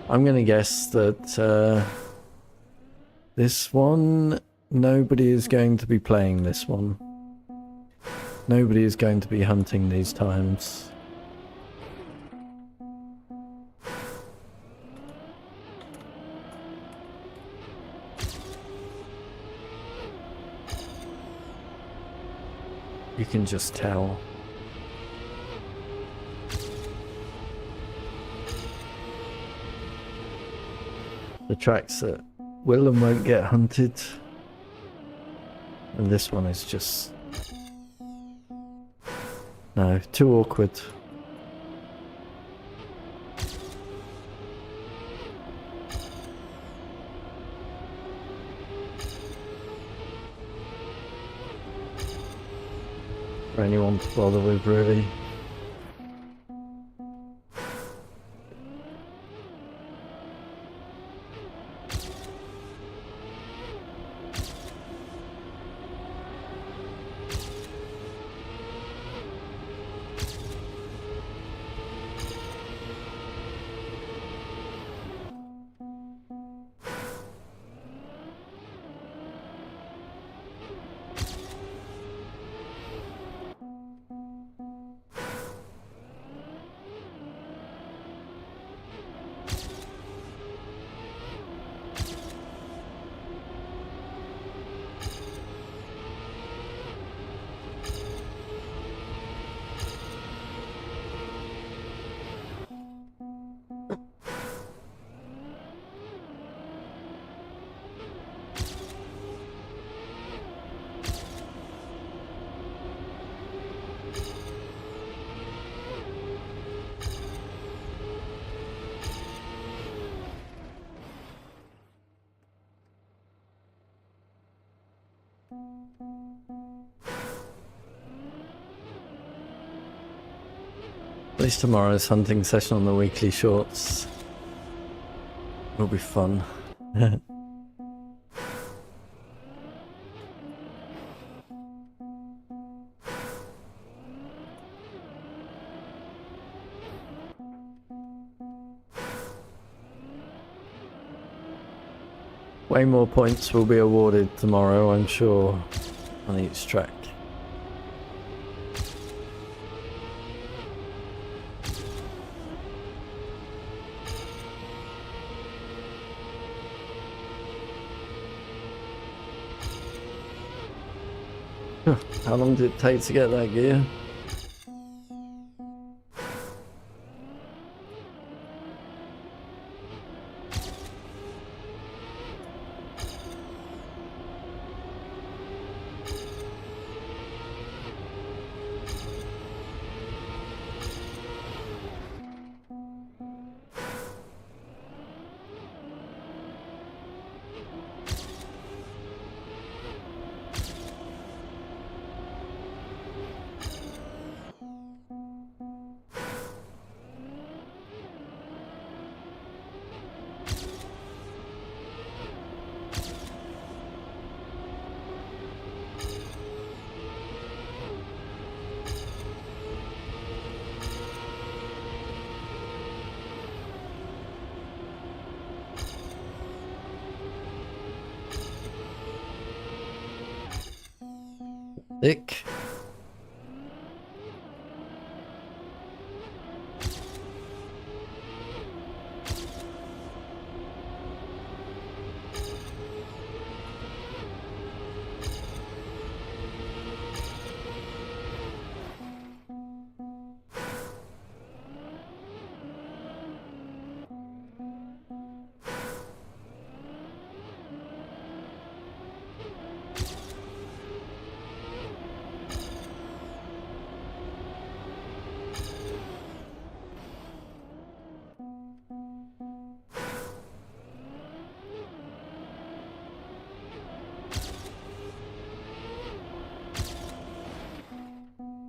Speaker 1: I'm gonna guess that this one, nobody is going to be playing this one. Nobody is going to be hunting these times. You can just tell. The tracks that will and won't get hunted. And this one is just... no, too awkward. For anyone to bother with, really. least tomorrow's hunting session on the weekly shorts will be fun. Way more points will be awarded tomorrow, I'm sure, on each track. How long did it take to get that gear? Thick.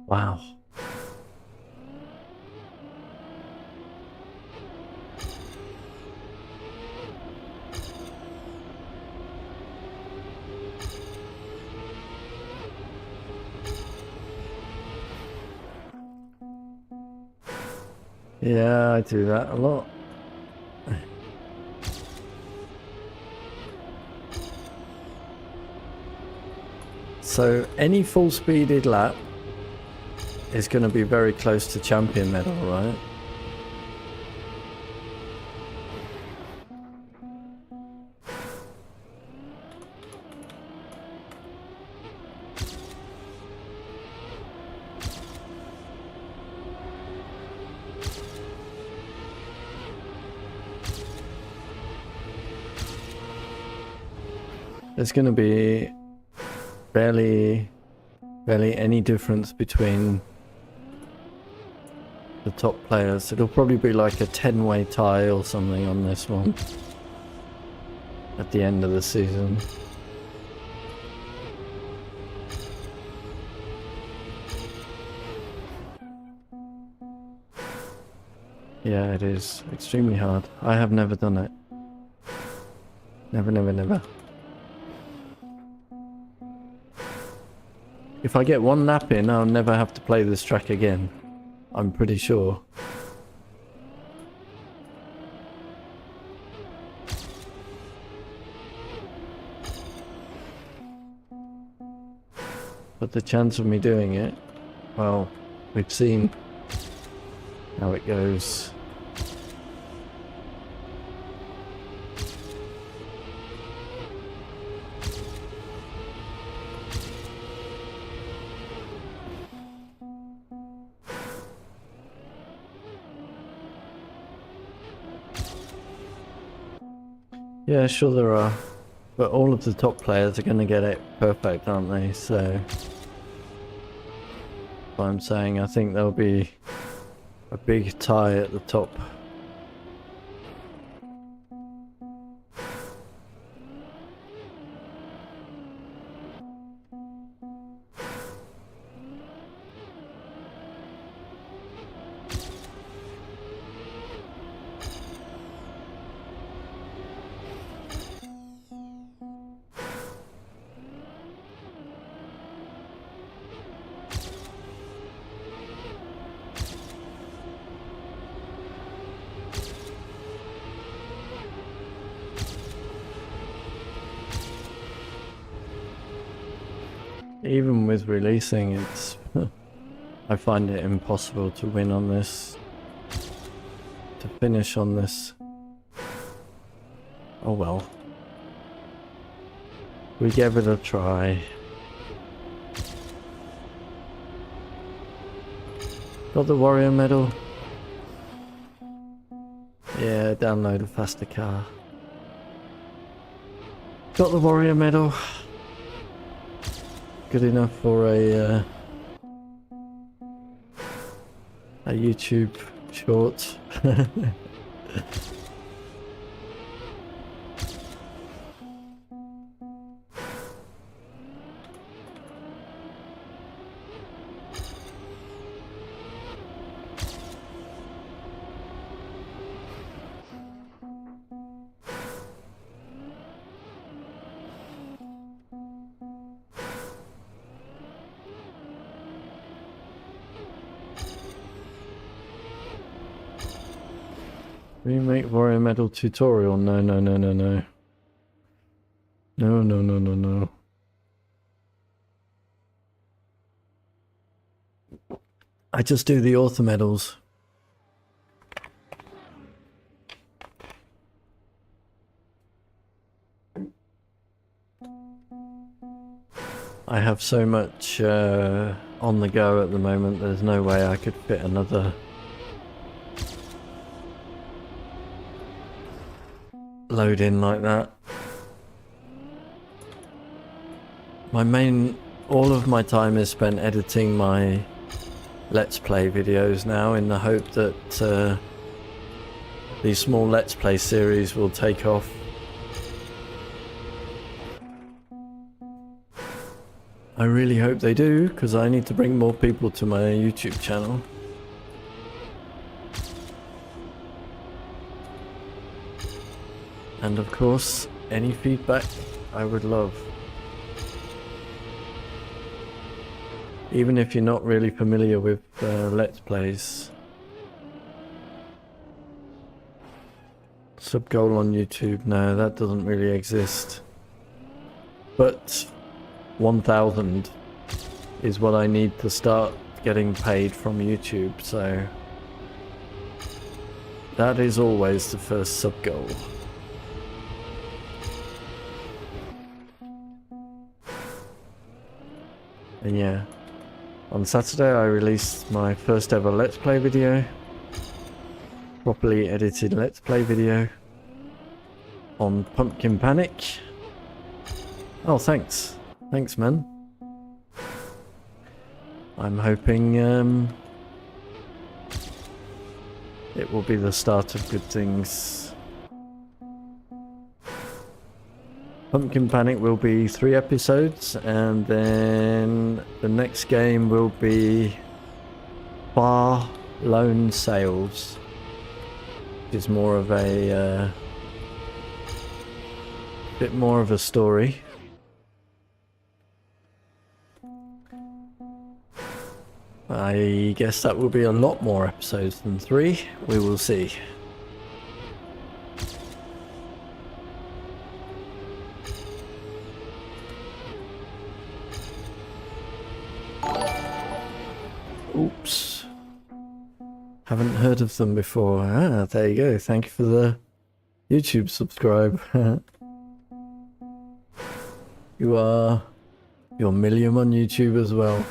Speaker 1: Wow. Yeah, I do that a lot. So any full speeded lap is going to be very close to champion medal, right? There's going to be barely any difference between the top players. It'll probably be like a 10-way tie or something on this one at the end of the season. Yeah, it is extremely hard. I have never done it. Never, never, never. If I get one lap in, I'll never have to play this track again. I'm pretty sure. But the chance of me doing it, well, we've seen how it goes. Yeah, sure there are. But all of the top players are going to get it perfect, aren't they? So, what I'm saying, I think there'll be a big tie at the top. Even with releasing, it's I find it impossible to win on this, to finish on this. Oh well. We gave it a try. Got the warrior medal. Yeah, download a faster car. Got the warrior medal. Good enough for a YouTube short. Remake warrior medal tutorial. No, no, no, no, no. No, no, no, no, no. I just do the author medals. I have so much on the go at the moment, there's no way I could fit another load in like that. All of my time is spent editing my Let's Play videos now, in the hope that these small Let's Play series will take off. I really hope they do, because I need to bring more people to my YouTube channel. And of course, any feedback I would love. Even if you're not really familiar with Let's Plays. Sub goal on YouTube, no, that doesn't really exist. But 1,000 is what I need to start getting paid from YouTube, so that is always the first sub goal. And yeah, on Saturday I released my first ever Let's Play video, properly edited Let's Play video on Pumpkin Panic. Oh, thanks. Thanks, man. I'm hoping it will be the start of good things. Pumpkin Panic will be 3 episodes, and then the next game will be Bar Loan Sales, which is more of a bit more of a story. I guess that will be a lot more episodes than 3. We will see. Oops. Haven't heard of them before. Ah, there you go. Thank you for the YouTube subscribe. You're Million on YouTube as well.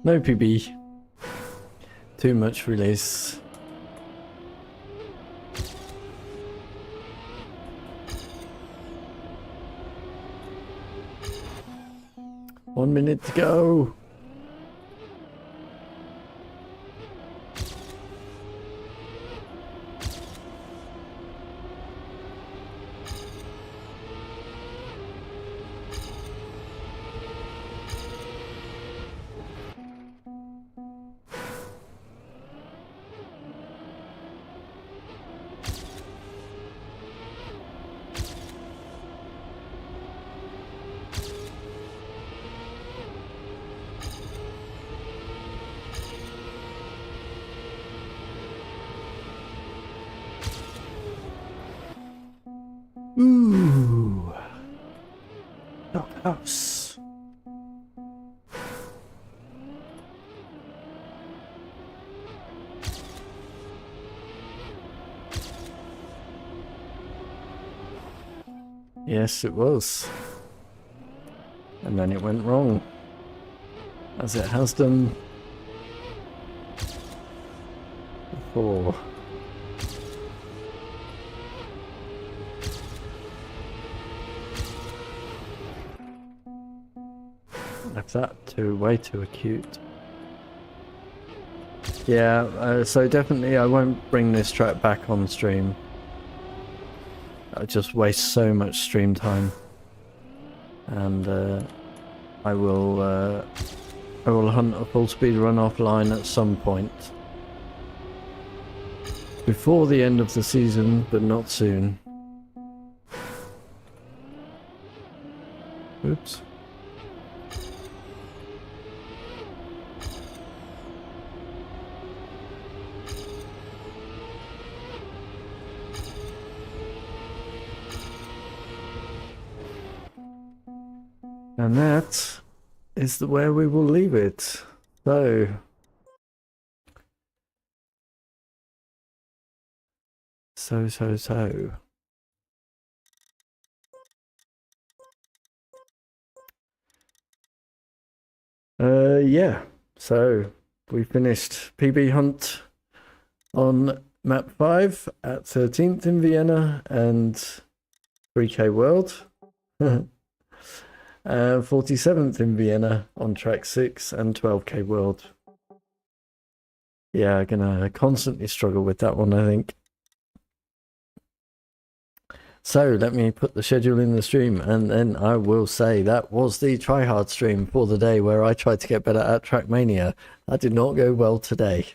Speaker 1: No PB. Too much release. One minute to go. Ooh. Doghouse. Yes, it was. And then it went wrong. As it has done before. Left that way too acute. Yeah, so definitely I won't bring this track back on stream. I just waste so much stream time. And I will hunt a full speed run offline at some point. Before the end of the season, but not soon. Oops. And that is where we will leave it. So yeah. So we finished PB Hunt on map 5 at 13th in Vienna and 3K World. 47th in Vienna on track 6 and 12K World. Yeah, gonna constantly struggle with that one, I think. So let me put the schedule in the stream, and then I will say that was the tryhard stream for the day where I tried to get better at Trackmania. That did not go well today.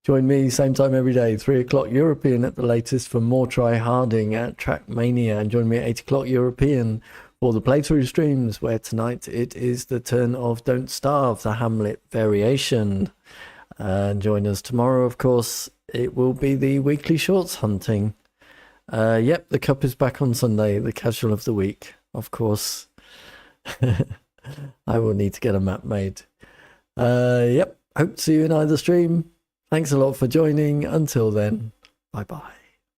Speaker 1: Join me same time every day, 3 o'clock European at the latest for more tryharding at Trackmania, and join me at 8 o'clock European for the playthrough streams, where tonight it is the turn of Don't Starve, the Hamlet variation. And join us tomorrow, of course. It will be the weekly shorts hunting. Yep, the cup is back on Sunday, the casual of the week, of course. I will need to get a map made. Yep, hope to see you in either stream. Thanks a lot for joining. Until then, bye-bye.